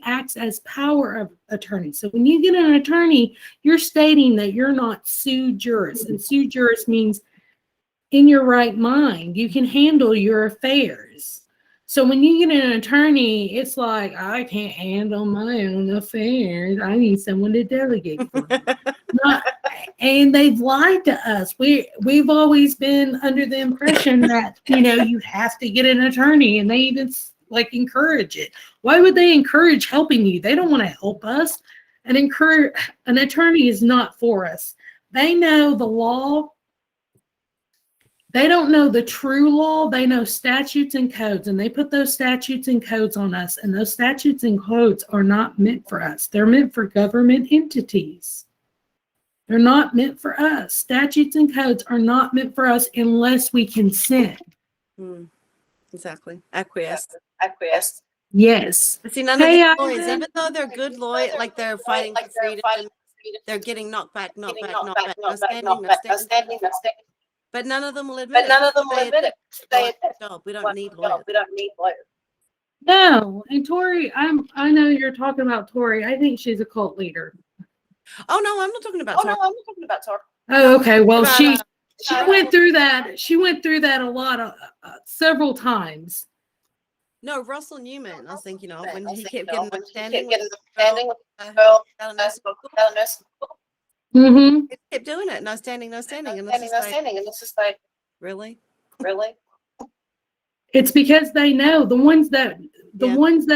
acts as power of attorney. So when you get an attorney, you're stating that you're not sui juris, and sui juris means in your right mind, you can handle your affairs. So when you get an attorney, it's like, I can't handle my own affairs. I need someone to delegate for me. And they've lied to us. We've always been under the impression that, you have to get an attorney, and they even encourage it. Why would they encourage helping you? They don't want to help us. An attorney is not for us. They know the law. They don't know the true law. They know statutes and codes, and they put those statutes and codes on us. And those statutes and codes are not meant for us. They're meant for government entities. They're not meant for us. Statutes and codes are not meant for us unless we consent. Exactly. Acquiesce. Yes. But see, none of these lawyers, even though they're good lawyers, like they're fighting for freedom, they're getting knocked back. No standing. But none of them will admit it. They job. We don't need lawyers. No. And Tori, I know you're talking about Tori. I think she's a cult leader. Oh no, I'm not talking about Tori. Oh, okay. Well, she went through that. She went through that a lot, several times. No, Russell Newman. I was thinking of when he kept getting the standing. Mm-hmm. He kept doing it. No standing. And it's just like, really? It's because they know the ones that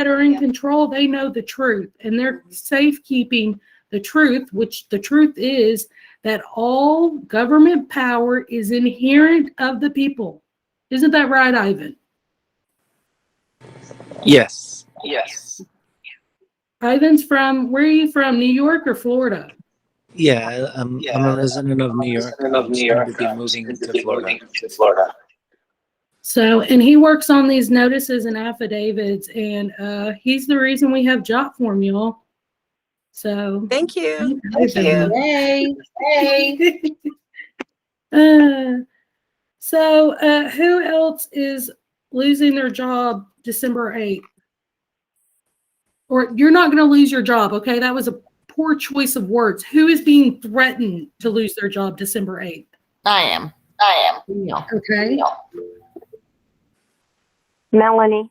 are in control. They know the truth, and they're safekeeping the truth, which the truth is that all government power is inherent of the people. Isn't that right, Ivan? Yes. Ivan's where are you from? New York or Florida? Yeah, I'm a resident of New York. I'm soon to be moving to Florida. So, and he works on these notices and affidavits, and he's the reason we have job form, y'all. So Thank you. thank you. Yay. So who else is losing their job December 8th? Or you're not going to lose your job, okay? That was a poor choice of words. Who is being threatened to lose their job December 8th? I am. Yeah. Okay. Melanie.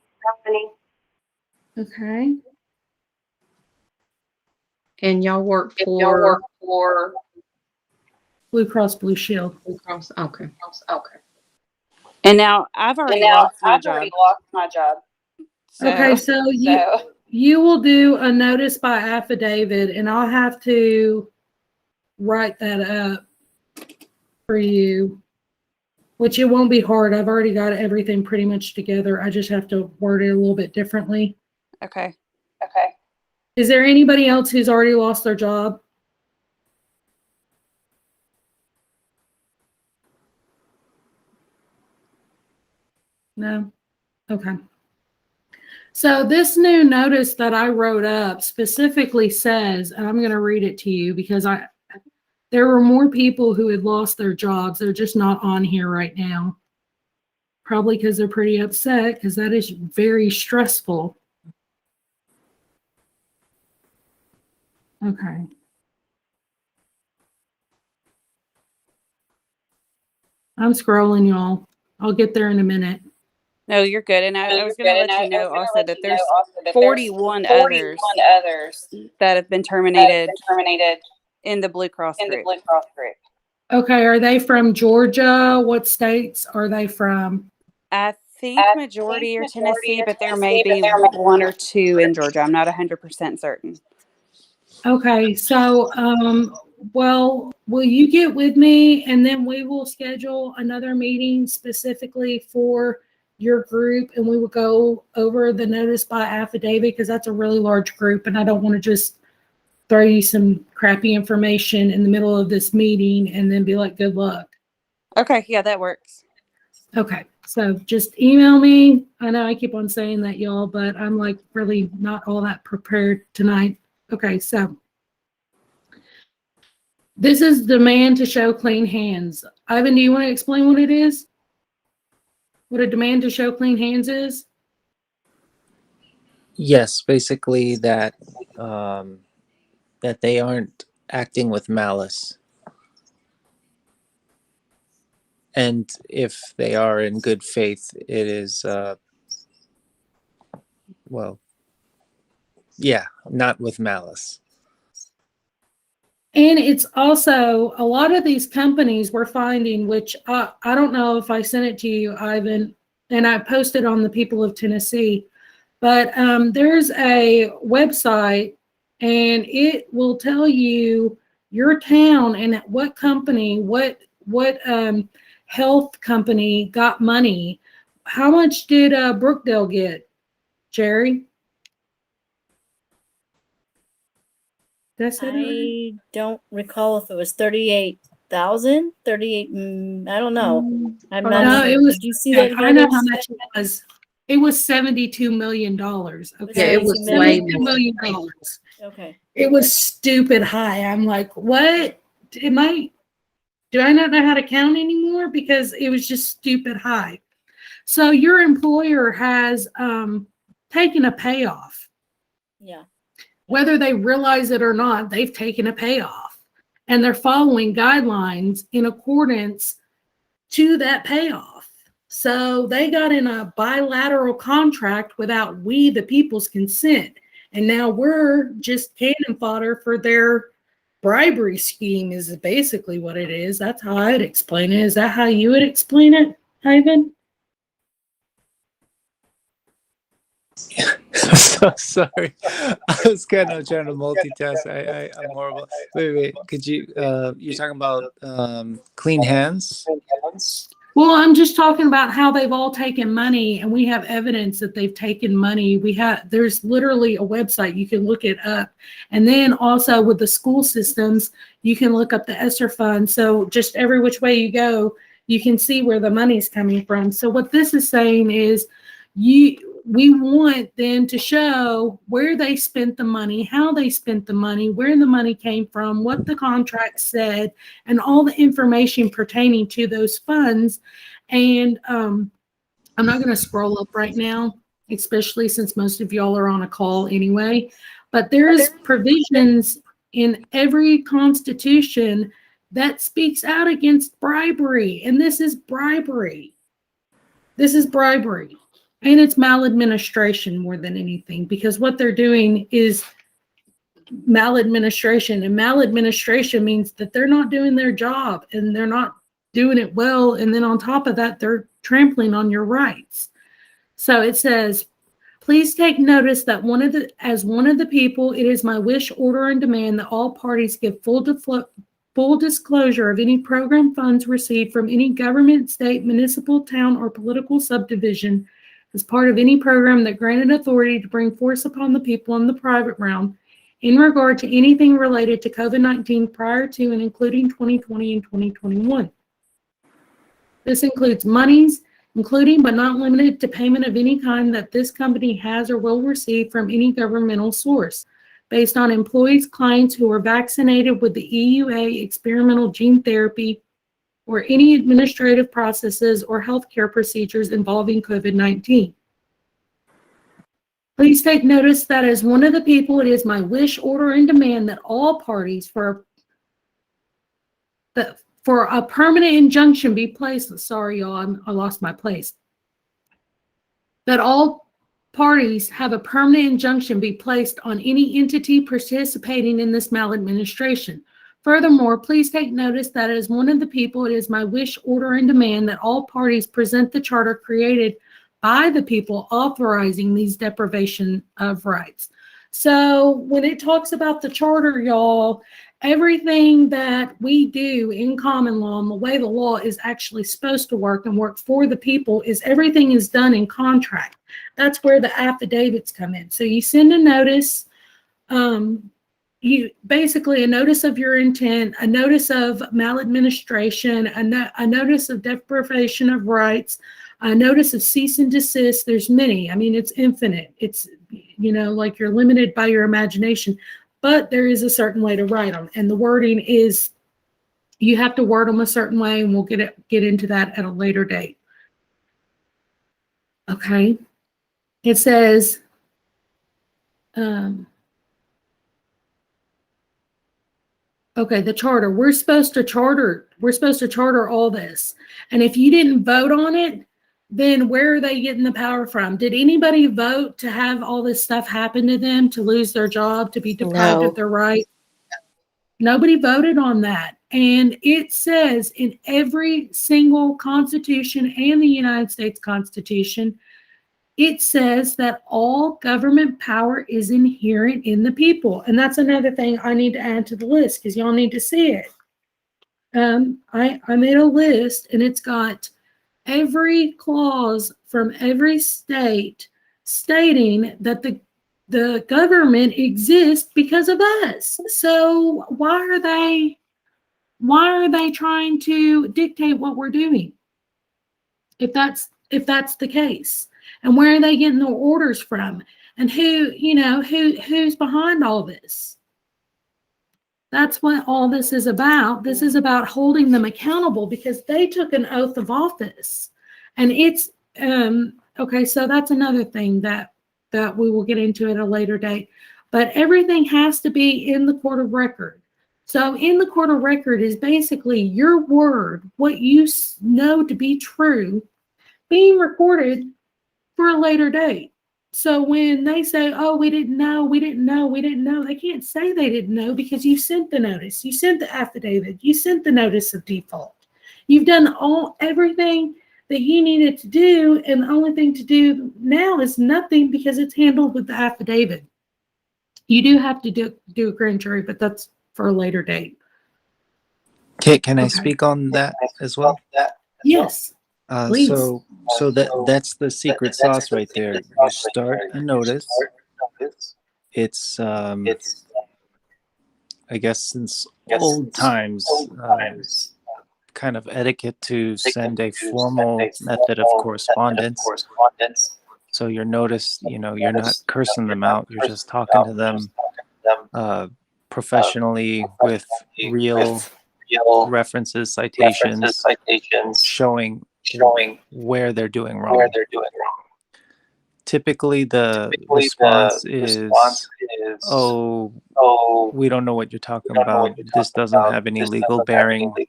Okay. And y'all work for Blue Cross Blue Shield. Blue Cross. Okay. And now I've already lost my job. So, Okay, so you will do a notice by affidavit, and I'll have to write that up for you, which it won't be hard. I've already got everything pretty much together. I just have to word it a little bit differently. okay. Is there anybody else who's already lost their job? No? Okay. So this new notice that I wrote up specifically says, and I'm going to read it to you because there were more people who had lost their jobs. They're just not on here right now. Probably because they're pretty upset, because that is very stressful. Okay. I'm scrolling, y'all. I'll get there in a minute. No, you're good. And I was going to let you know also that there's 41 others that have been terminated in the Blue Cross group. Okay, are they from Georgia? What states are they from? I think majority are Tennessee, but there may be one or two in Georgia. I'm not 100% certain. Okay, so, well, will you get with me and then we will schedule another meeting specifically for your group, and we will go over the notice by affidavit, because that's a really large group and I don't want to just throw you some crappy information in the middle of this meeting and then be like, good luck. Okay, yeah, that works. Okay, so just email me. I know I keep on saying that, y'all, but I'm like really not all that prepared tonight. Okay, so this is demand to show clean hands. Ivan, do you want to explain what it is? What a demand to show clean hands is? Yes, basically that that they aren't acting with malice. And if they are in good faith, it is well, yeah, not with malice. And it's also a lot of these companies we're finding, which I don't know if I sent it to you, Ivan, and I posted on the People of Tennessee, but there's a website and it will tell you your town and what company, what health company got money. How much did Brookdale get, Jerry? Did I say that right? I don't recall if it was 38,000, 38. I don't know. I'm not No, sure. it was. Did you see that? I know how notice? much it was. It was $72 million. Okay, Yeah, it was way $72 million dollars. Okay. It was stupid high. I'm like, what? Do I not know how to count anymore? Because it was just stupid high. So your employer has taken a payoff. Yeah. Whether they realize it or not, they've taken a payoff. And they're following guidelines in accordance to that payoff. So they got in a bilateral contract without we, the people's consent. And now we're just cannon fodder for their bribery scheme is basically what it is. That's how I'd explain it. Is that how you would explain it, Ivan? I'm so sorry. I was kind of trying to multitask. I'm horrible. Wait. Could you, you're talking about clean hands? Well, I'm just talking about how they've all taken money, and we have evidence that they've taken money. There's literally a website, you can look it up. And then also with the school systems, you can look up the ESSER fund. So just every which way you go, you can see where the money's coming from. So what this is saying is we want them to show where they spent the money, how they spent the money, where the money came from, what the contract said, and all the information pertaining to those funds. And I'm not going to scroll up right now, especially since most of y'all are on a call anyway, but there's provisions in every constitution that speaks out against bribery. And this is bribery. This is bribery. And it's maladministration more than anything, because what they're doing is maladministration. And maladministration means that they're not doing their job and they're not doing it well. And then on top of that, they're trampling on your rights. So it says, please take notice that as one of the people, it is my wish, order, and demand that all parties give full disclosure of any program funds received from any government, state, municipal, town, or political subdivision as part of any program that granted authority to bring force upon the people in the private realm in regard to anything related to COVID-19 prior to and including 2020 and 2021. This includes monies, including but not limited to payment of any kind that this company has or will receive from any governmental source, based on employees, clients who are vaccinated with the EUA experimental gene therapy or any administrative processes or healthcare procedures involving COVID-19. Please take notice that as one of the people, it is my wish, order, and demand that all parties for a permanent injunction be placed. Sorry, y'all, I lost my place. That all parties have a permanent injunction be placed on any entity participating in this maladministration. Furthermore, please take notice that as one of the people, it is my wish, order, and demand that all parties present the charter created by the people authorizing these deprivation of rights. So when it talks about the charter, y'all, everything that we do in common law and the way the law is actually supposed to work and work for the people is everything is done in contract. That's where the affidavits come in. So you send a notice, you basically a notice of your intent, a notice of maladministration, a notice of deprivation of rights, a notice of cease and desist. There's many. I mean, it's infinite. It's, like you're limited by your imagination, but there is a certain way to write them. And the wording is, you have to word them a certain way, and we'll get into that at a later date. Okay. It says, okay, the charter. We're supposed to charter all this. And if you didn't vote on it, then where are they getting the power from? Did anybody vote to have all this stuff happen to them, to lose their job, to be deprived of their rights? Nobody voted on that. And it says in every single constitution and the United States Constitution, it says that all government power is inherent in the people. And that's another thing I need to add to the list, because y'all need to see it. I made a list, and it's got every clause from every state stating that the government exists because of us. So why are they trying to dictate what we're doing? If that's the case, and where are they getting their orders from, and who's behind all this? That's what all this is about. This is about holding them accountable, because they took an oath of office. And it's okay, so that's another thing that we will get into at a later date. But everything has to be in the court of record. So in the court of record is basically your word, what you know to be true, being recorded for a later date. So when they say, oh, we didn't know, they can't say they didn't know, because you sent the notice, you sent the affidavit, you sent the notice of default. You've done everything that you needed to do, and the only thing to do now is nothing, because it's handled with the affidavit. You do have to do a grand jury, but that's for a later date. Okay, can I speak on that as well? Yes. Please. So that's the secret sauce right there. You start a notice. It's I guess since old times, kind of etiquette to send a formal method of correspondence. So your notice, you're not cursing them out. You're just talking to them professionally with real references, citations, showing where they're doing wrong. Typically, the response is, "Oh, we don't know what you're talking about. This doesn't have any legal bearing." Hey,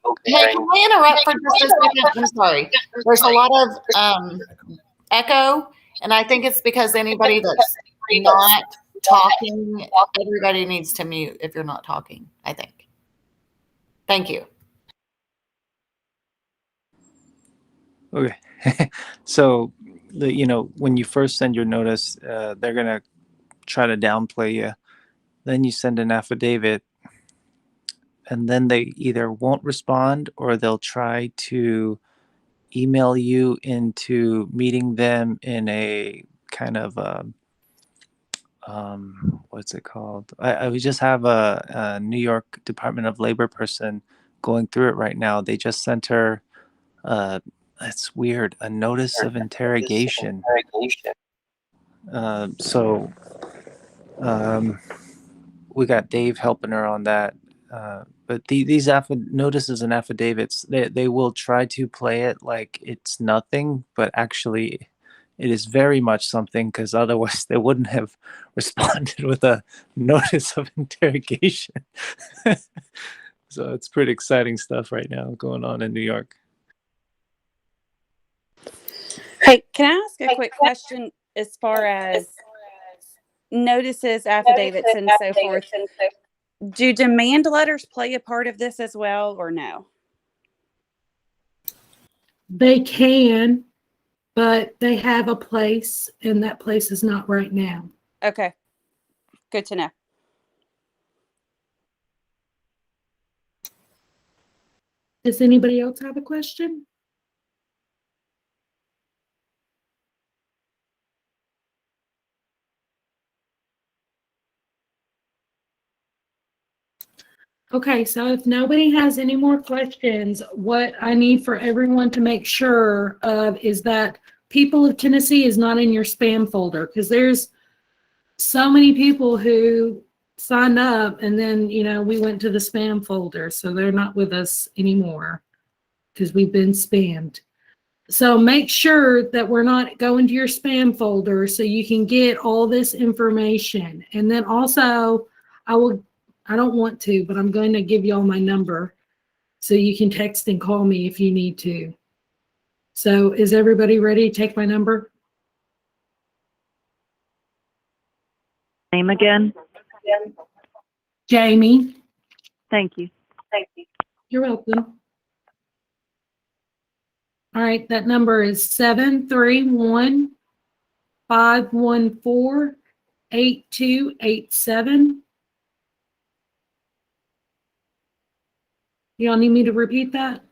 can I interrupt for just a second? I'm sorry. There's a lot of echo, and I think it's because anybody that's not talking, everybody needs to mute if you're not talking, I think. Thank you. Okay. So, when you first send your notice, they're going to try to downplay you. Then you send an affidavit, and then they either won't respond or they'll try to email you into meeting them in a kind of what's it called? We just have a New York Department of Labor person going through it right now. They just sent her, that's weird, a notice of interrogation. So we got Dave helping her on that. But these notices and affidavits, they will try to play it like it's nothing, but actually it is very much something, because otherwise they wouldn't have responded with a notice of interrogation. So it's pretty exciting stuff right now going on in New York. Hey, can I ask a quick question as far as notices, affidavits, and so forth? Do demand letters play a part of this as well, or no? They can, but they have a place, and that place is not right now. Okay. Good to know. Does anybody else have a question? Okay, so if nobody has any more questions, what I need for everyone to make sure of is that People of Tennessee is not in your spam folder, because there's so many people who signed up and then, we went to the spam folder, so they're not with us anymore because we've been spammed. So make sure that we're not going to your spam folder so you can get all this information. And then also, I don't want to, but I'm going to give y'all my number so you can text and call me if you need to. So is everybody ready to take my number? Name again? Jamie. Thank you. You're welcome. All right, that number is 731-514-8287. Y'all need me to repeat that?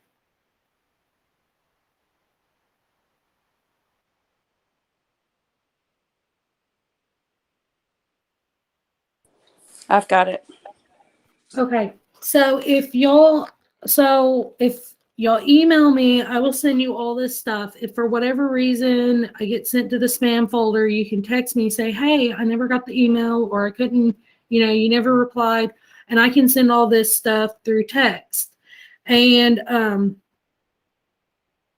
I've got it. Okay, so if y'all email me, I will send you all this stuff. If for whatever reason I get sent to the spam folder, you can text me, say, hey, I never got the email, or I couldn't, you never replied, and I can send all this stuff through text. And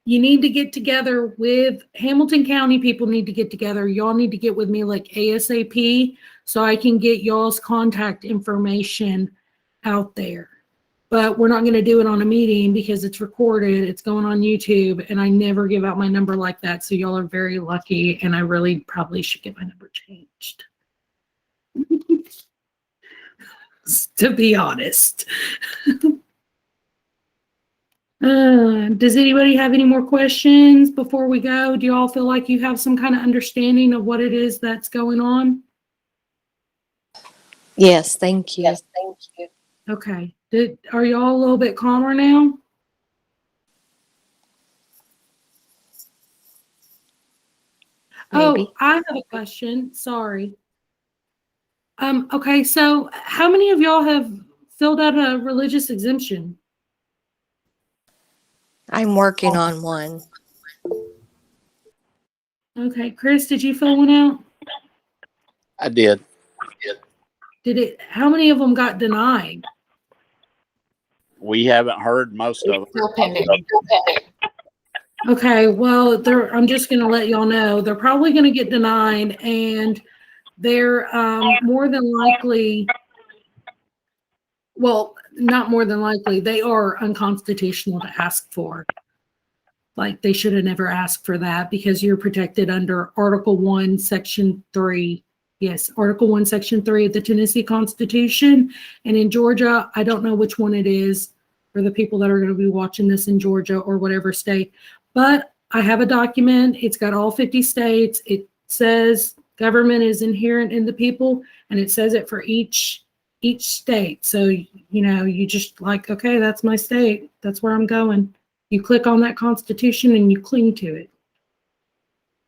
you need to get together with Hamilton County people need to get together. Y'all need to get with me like ASAP so I can get y'all's contact information out there. But we're not going to do it on a meeting because it's recorded. It's going on YouTube, and I never give out my number like that. So y'all are very lucky, and I really probably should get my number changed. To be honest. Does anybody have any more questions before we go? Do you all feel like you have some kind of understanding of what it is that's going on? Yes, thank you. Okay. Are y'all a little bit calmer now? Maybe. Oh, I have a question. Sorry. Okay, so how many of y'all have filled out a religious exemption? I'm working on one. Okay, Chris, did you fill one out? I did. How many of them got denied? We haven't heard most of them. Still pending. Okay, well, I'm just going to let y'all know they're probably going to get denied, and they're more than likely, well, not more than likely, they are unconstitutional to ask for. Like, they should have never asked for that because you're protected under Article 1, Section 3. Yes, Article 1, Section 3 of the Tennessee Constitution. And in Georgia, I don't know which one it is for the people that are going to be watching this in Georgia or whatever state. But I have a document. It's got all 50 states. It says government is inherent in the people, and it says it for each state. So, you just like, okay, that's my state. That's where I'm going. You click on that Constitution and you cling to it.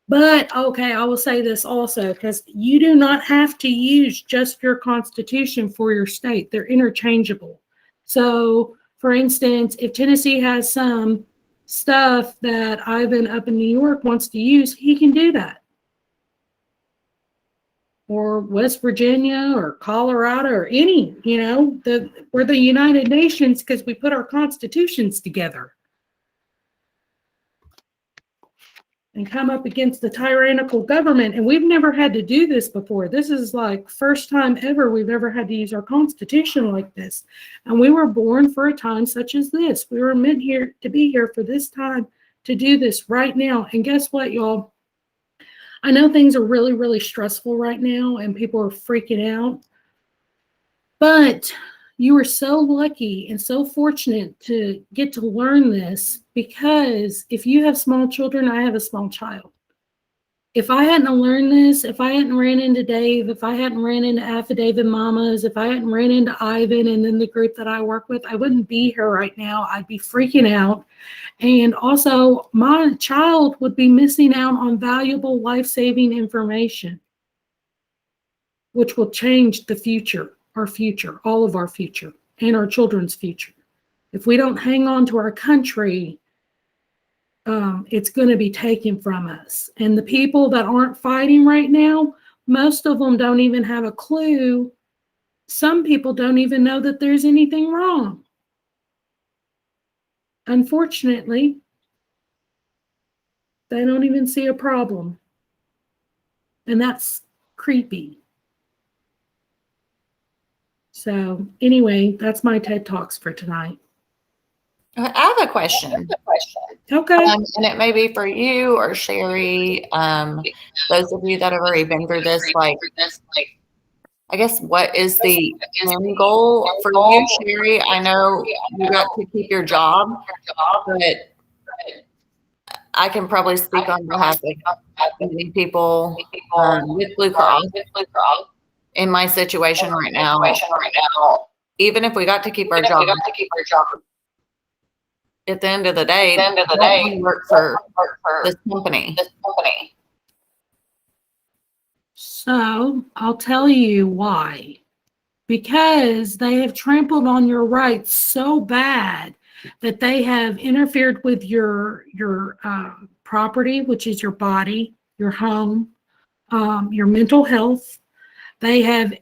But, okay, I will say this also, because you do not have to use just your Constitution for your state. They're interchangeable. So, for instance, if Tennessee has some stuff that Ivan up in New York wants to use, he can do that. Or West Virginia or Colorado or any, we're the United Nations because we put our constitutions together and come up against the tyrannical government. And we've never had to do this before. This is like first time ever we've ever had to use our constitution like this. And we were born for a time such as this. We were meant here to be here for this time to do this right now. And guess what, y'all? I know things are really, really stressful right now and people are freaking out. But you are so lucky and so fortunate to get to learn this, because if you have small children, I have a small child. If I hadn't learned this, if I hadn't ran into Dave, if I hadn't ran into Affidavit Mamas, if I hadn't ran into Ivan and then the group that I work with, I wouldn't be here right now. I'd be freaking out. And also, my child would be missing out on valuable life-saving information, which will change the future. Our future, all of our future, and our children's future. If we don't hang on to our country, it's going to be taken from us. And the people that aren't fighting right now, most of them don't even have a clue. Some people don't even know that there's anything wrong. Unfortunately, they don't even see a problem. And that's creepy. So anyway, that's my TED Talks for tonight. I have a question. Okay. And it may be for you or Sherry. Those of you that have already been through this, I guess, what is the end goal for you, Sherry? I know you got to keep your job, but I can probably speak on behalf of many people with Blue Cross in my situation right now. Even if we got to keep our job, at the end of the day, we work for this company. So I'll tell you why. Because they have trampled on your rights so bad that they have interfered with your property, which is your body, your home, your mental health. They have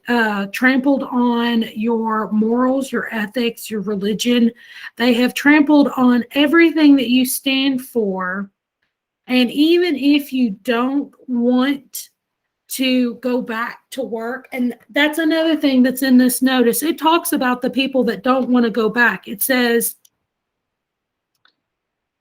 trampled on your morals, your ethics, your religion. They have trampled on everything that you stand for. And even if you don't want to go back to work, and that's another thing that's in this notice. It talks about the people that don't want to go back. It says,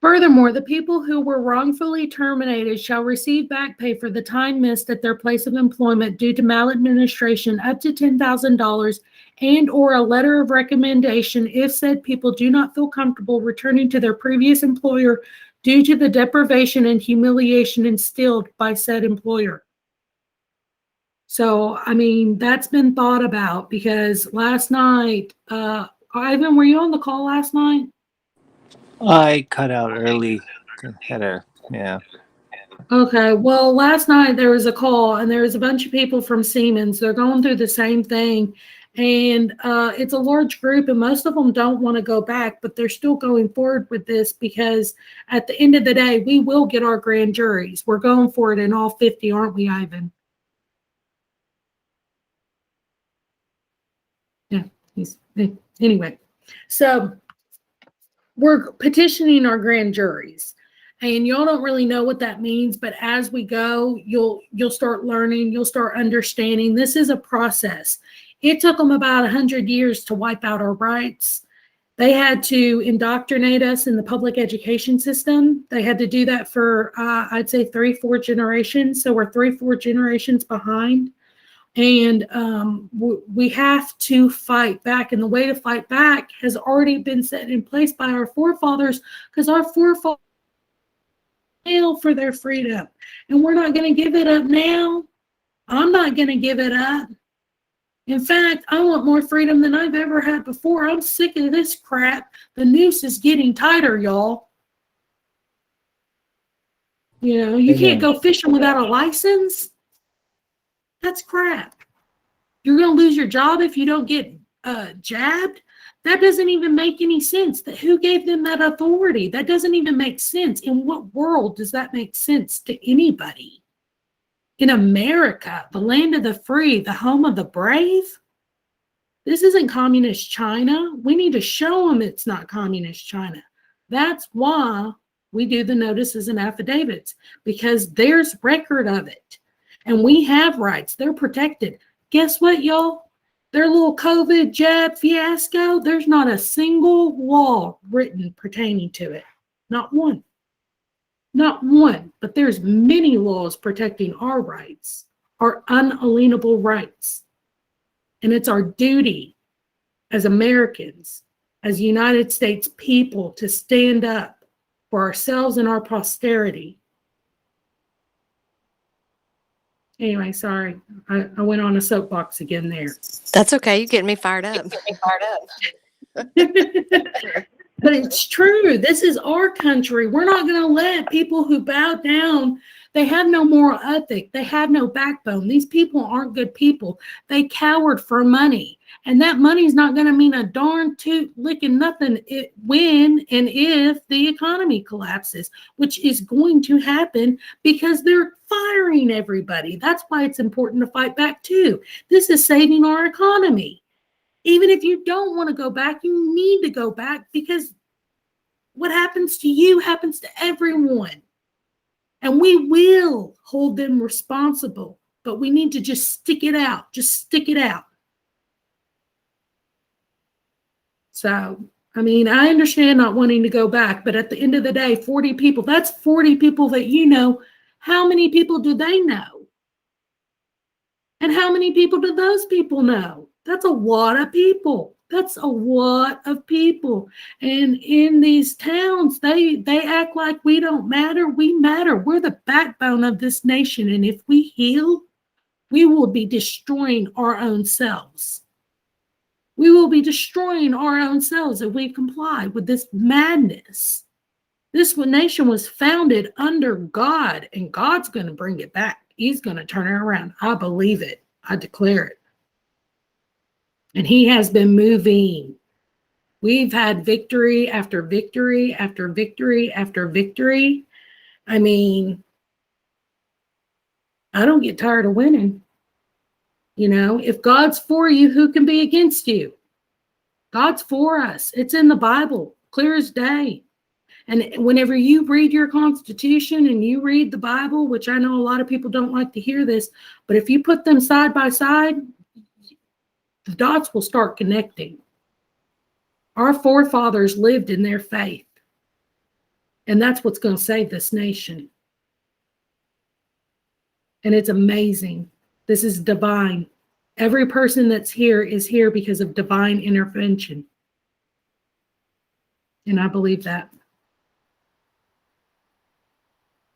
furthermore, the people who were wrongfully terminated shall receive back pay for the time missed at their place of employment due to maladministration up to $10,000 and or a letter of recommendation if said people do not feel comfortable returning to their previous employer due to the deprivation and humiliation instilled by said employer. So, I mean, that's been thought about, because last night, Ivan, were you on the call last night? I cut out early. Yeah. Okay, well, last night there was a call and there was a bunch of people from Siemens. They're going through the same thing. And it's a large group, and most of them don't want to go back, but they're still going forward with this because at the end of the day, we will get our grand juries. We're going for it in all 50, aren't we, Ivan? Yeah. Anyway, so we're petitioning our grand juries. And y'all don't really know what that means, but as we go, you'll start learning, you'll start understanding. This is a process. It took them about 100 years to wipe out our rights. They had to indoctrinate us in the public education system. They had to do that for, I'd say, 3-4 generations. So we're 3-4 generations behind. And we have to fight back. And the way to fight back has already been set in place by our forefathers, because our forefathers for their freedom, and we're not going to give it up now. I'm not going to give it up. In fact, I want more freedom than I've ever had before. I'm sick of this crap. The noose is getting tighter, y'all. You know, you can't go fishing without a license. That's crap. You're going to lose your job if you don't get jabbed. That doesn't even make any sense. Who gave them that authority? That doesn't even make sense. In what world does that make sense to anybody? In America, the land of the free, the home of the brave? This isn't communist China. We need to show them it's not communist China. That's why we do the notices and affidavits, because there's record of it. And we have rights. They're protected. Guess what, y'all? Their little COVID jab fiasco, there's not a single law written pertaining to it. Not one. Not one. But there's many laws protecting our rights, our unalienable rights. And it's our duty as Americans, as United States people, to stand up for ourselves and our posterity. Anyway, sorry. I went on a soapbox again there. That's okay. You're getting me fired up. But it's true. This is our country. We're not going to let people who bow down, they have no moral ethic. They have no backbone. These people aren't good people. They cowered for money. And that money is not going to mean a darn toot licking nothing when and if the economy collapses, which is going to happen because they're firing everybody. That's why it's important to fight back too. This is saving our economy. Even if you don't want to go back, you need to go back, because what happens to you happens to everyone. And we will hold them responsible, but we need to just stick it out. Just stick it out. So, I mean, I understand not wanting to go back, but at the end of the day, 40 people, that's 40 people that you know. How many people do they know? And how many people do those people know? That's a lot of people. That's a lot of people. And in these towns, they act like we don't matter. We matter. We're the backbone of this nation. And if we heal, we will be destroying our own selves. We will be destroying our own selves if we comply with this madness. This nation was founded under God, and God's going to bring it back. He's going to turn it around. I believe it. I declare it. And he has been moving. We've had victory after victory after victory after victory. I mean, I don't get tired of winning. You know, if God's for you, who can be against you? God's for us. It's in the Bible, clear as day. And whenever you read your Constitution and you read the Bible, which I know a lot of people don't like to hear this, but if you put them side by side, the dots will start connecting. Our forefathers lived in their faith. And that's what's going to save this nation. And it's amazing. This is divine. Every person that's here is here because of divine intervention. And I believe that.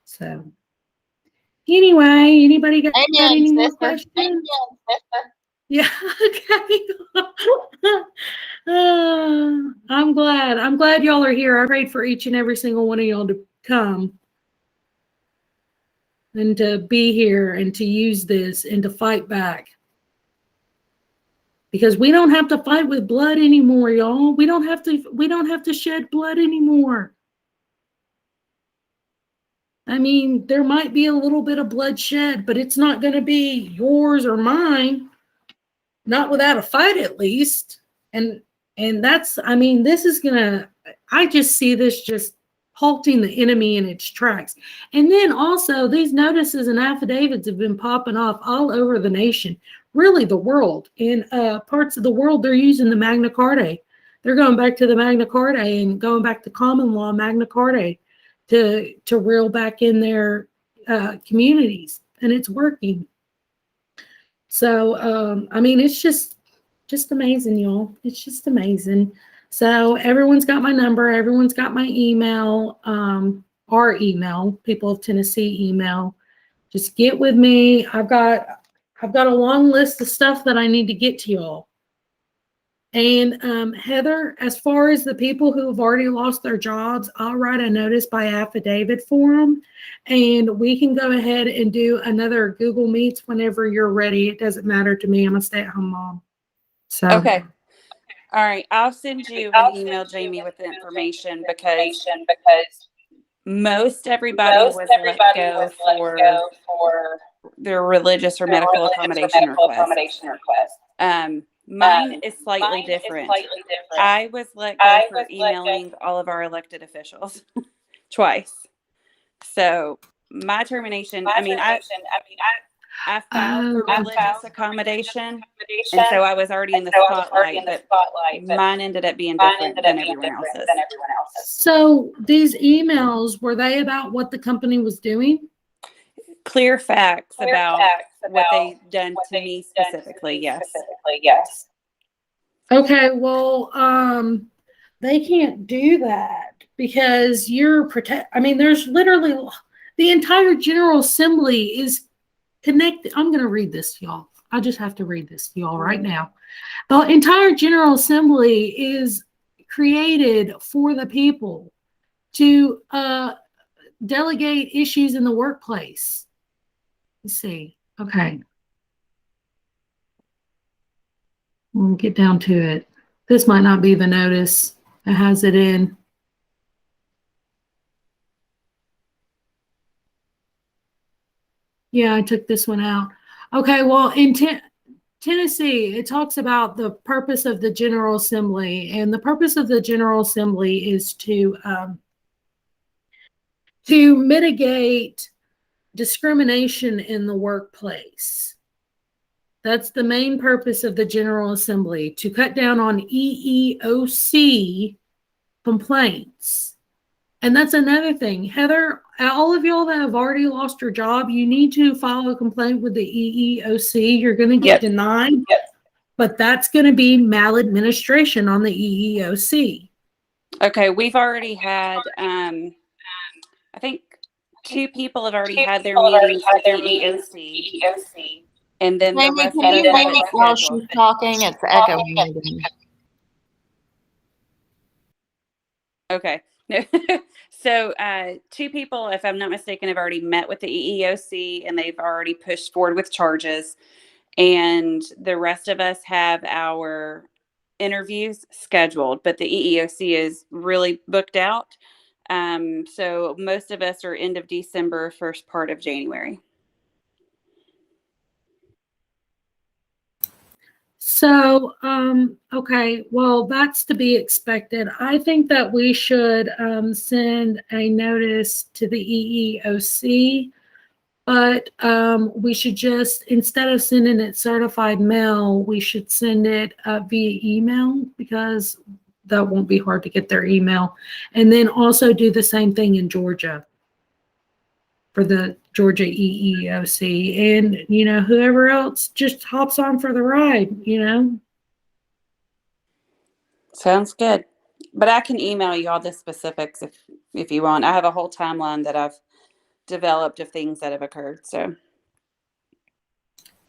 So, anyway, anybody got any more questions? Yeah, okay. I'm glad. I'm glad y'all are here. I prayed for each and every single one of y'all to come and to be here and to use this and to fight back. because we don't have to fight with blood anymore, y'all. We don't have to shed blood anymore. I mean, there might be a little bit of bloodshed, but it's not going to be yours or mine, not without a fight at least. And that's, I mean, this is going to, I just see this just halting the enemy in its tracks. And then also these notices and affidavits have been popping off all over the nation, really the world. In parts of the world, they're using the Magna Carta. They're going back to the Magna Carta and going back to common law Magna Carta to reel back in their communities, and it's working. So I mean, it's just amazing, y'all. It's just amazing. So everyone's got my number, everyone's got my email, our email, People of Tennessee email. Just get with me. I've got a long list of stuff that I need to get to y'all. And Heather, as far as the people who have already lost their jobs, I'll write a notice by affidavit for them, and we can go ahead and do another Google Meets whenever you're ready. It doesn't matter to me. I'm a stay-at-home mom. So Okay. All right. I'll send you an email, Jamie, with the information because most everybody was let go for their religious or medical accommodation request. Mine is slightly different. I was let go for emailing all of our elected officials twice. So my termination, I filed for religious accommodation, and so I was already in the spotlight, but mine ended up being different than everyone else's. So these emails, were they about what the company was doing? Clear facts about what they've done to me specifically, yes. Okay, well, they can't do that because you're I mean, there's literally the entire General Assembly is connected. I'm going to read this to y'all. I just have to read this to y'all right now. The entire General Assembly is created for the people to delegate issues in the workplace. Let's see. Okay. We'll get down to it. This might not be the notice that has it in. Yeah, I took this one out. Okay, well, in Tennessee, it talks about the purpose of the General Assembly, and the purpose of the General Assembly is to mitigate discrimination in the workplace. That's the main purpose of the General Assembly, to cut down on EEOC complaints. And that's another thing. Heather, all of y'all that have already lost your job, you need to file a complaint with the EEOC. You're going to get denied, but that's going to be maladministration on the EEOC. Okay, we've already had, I think 2 people have already had their meetings with the EEOC. And then the rest of them have it while scheduled. she's talking? It's echoing. Okay. So 2 people, if I'm not mistaken, have already met with the EEOC and they've already pushed forward with charges. And the rest of us have our interviews scheduled, but the EEOC is really booked out. So most of us are end of December, first part of January. So, okay, well, that's to be expected. I think that we should send a notice to the EEOC, but we should just, instead of sending it certified mail, we should send it via email, because that won't be hard to get their email. And then also do the same thing in Georgia for the Georgia EEOC, and, you know, whoever else just hops on for the ride, you know. Sounds good. But I can email you all the specifics if you want. I have a whole timeline that I've developed of things that have occurred. So.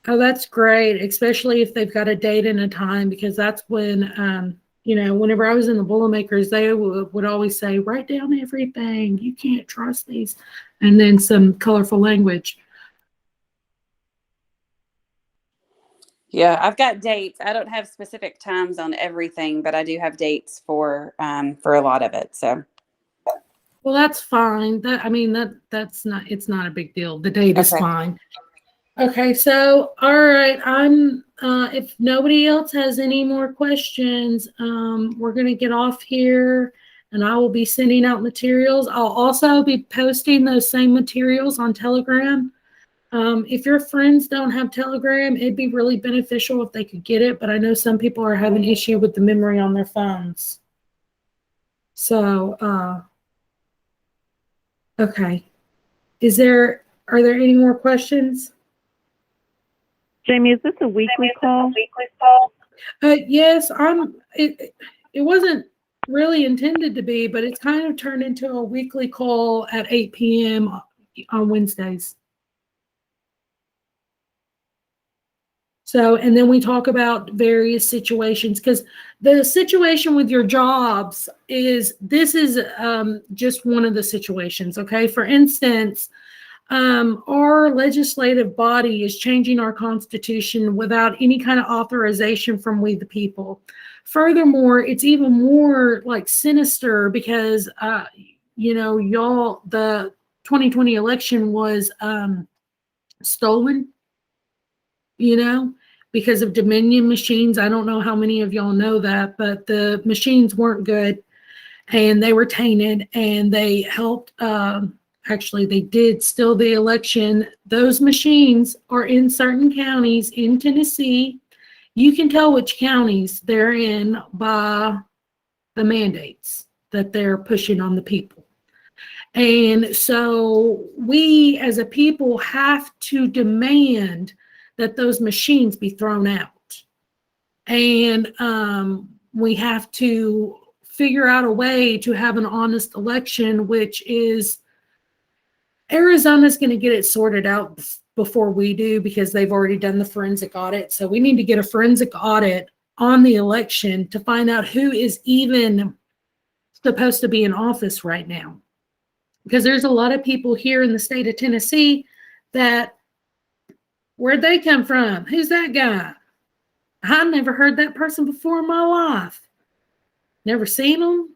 Oh, that's great, especially if they've got a date and a time, because that's when, you know, whenever I was in the Boilermakers, they would always say, write down everything. You can't trust these. And then some colorful language. Yeah, I've got dates. I don't have specific times on everything, but I do have dates for a lot of it. So Well, that's fine. That's not, it's not a big deal. The date is okay. fine. Okay, so all right, I'm if nobody else has any more questions, we're gonna get off here and I will be sending out materials. I'll also be posting those same materials on Telegram. If your friends don't have Telegram, it'd be really beneficial if they could get it, but I know some people are having issue with the memory on their phones. So, okay. Are there any more questions? Jamie, is this a weekly call? Yes, it wasn't really intended to be, but it's kind of turned into a weekly call at 8 p.m. on Wednesdays. So, and then we talk about various situations, because the situation with your jobs is just one of the situations. Okay. For instance, our legislative body is changing our constitution without any kind of authorization from we the people. Furthermore, it's even more like sinister because, y'all, the 2020 election was stolen, because of Dominion machines. I don't know how many of y'all know that, but the machines weren't good and they were tainted, and they helped, actually, they did steal the election. Those machines are in certain counties in Tennessee. You can tell which counties they're in by the mandates that they're pushing on the people. And so we as a people have to demand that those machines be thrown out. And we have to figure out a way to have an honest election, which is Arizona's going to get it sorted out before we do, because they've already done the forensic audit. So we need to get a forensic audit on the election to find out who is even supposed to be in office right now. Because there's a lot of people here in the state of Tennessee that, where'd they come from? Who's that guy? I never heard that person before in my life. Never seen them,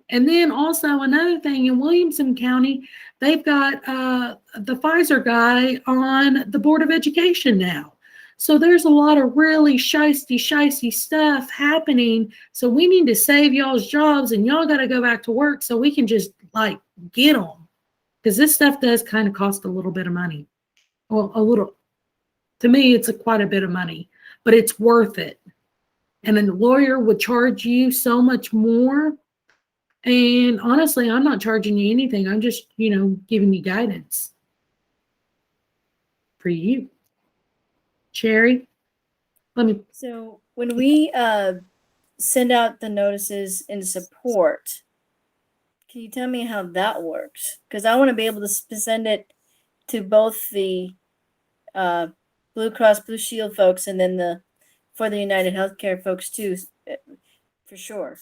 And then also another thing, in Williamson County, they've got the Pfizer guy on the Board of Education now. So there's a lot of really shysty stuff happening. So we need to save y'all's jobs, and y'all got to go back to work so we can just get them. Because this stuff does kind of cost a little bit of money. Well, a little. To me, it's quite a bit of money, but it's worth it. And a lawyer would charge you so much more. And honestly, I'm not charging you anything. I'm just, giving you guidance for you. Cherry, So when we send out the notices in support, can you tell me how that works? Because I want to be able to send it to both the Blue Cross Blue Shield folks and then for the United Healthcare folks too, for sure.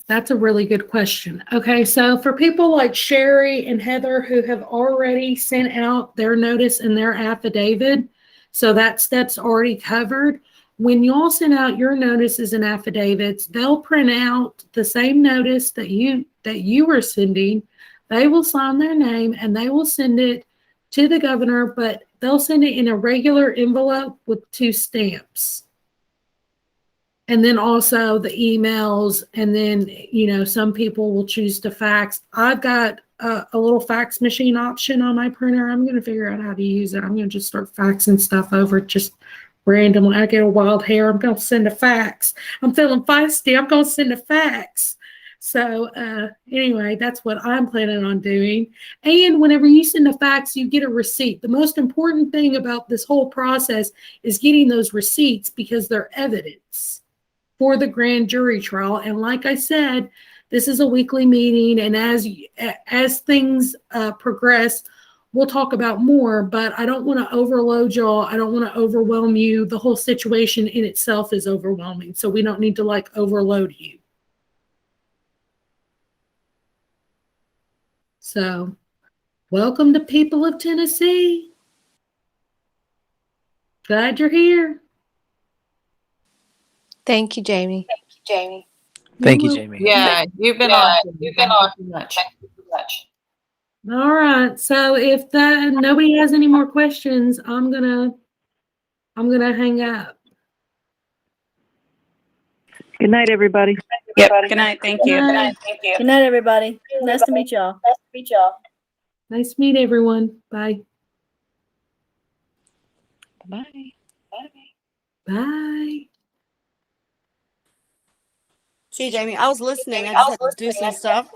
That's a really good question. Okay, so for people like Sherry and Heather who have already sent out their notice and their affidavit, so that step's already covered. When y'all send out your notices and affidavits, they'll print out the same notice that you were sending. They will sign their name and they will send it to the governor, but they'll send it in a regular envelope with 2 stamps. And then also the emails, and then, some people will choose to fax. I've got a little fax machine option on my printer. I'm going to figure out how to use it. I'm going to just start faxing stuff over just randomly. I get a wild hair, I'm going to send a fax. I'm feeling feisty, I'm going to send a fax. So anyway, that's what I'm planning on doing. And whenever you send a fax, you get a receipt. The most important thing about this whole process is getting those receipts, because they're evidence for the grand jury trial. And like I said, this is a weekly meeting, and as things progress, we'll talk about more, but I don't want to overload y'all. I don't want to overwhelm you. The whole situation in itself is overwhelming, so we don't need to overload you. So welcome to people of Tennessee. Glad you're here. Thank you, Jamie. Thank you, Jamie. Yeah, you've been awesome. Thank you so much. All right. So if nobody has any more questions, I'm gonna hang up. Good night, everybody. Yep. Good night. Thank you. Good night. Good night, everybody. Nice to meet y'all. Nice to meet everyone. Bye. Bye. Bye. See, Jamie, I was listening. I just had to do some stuff.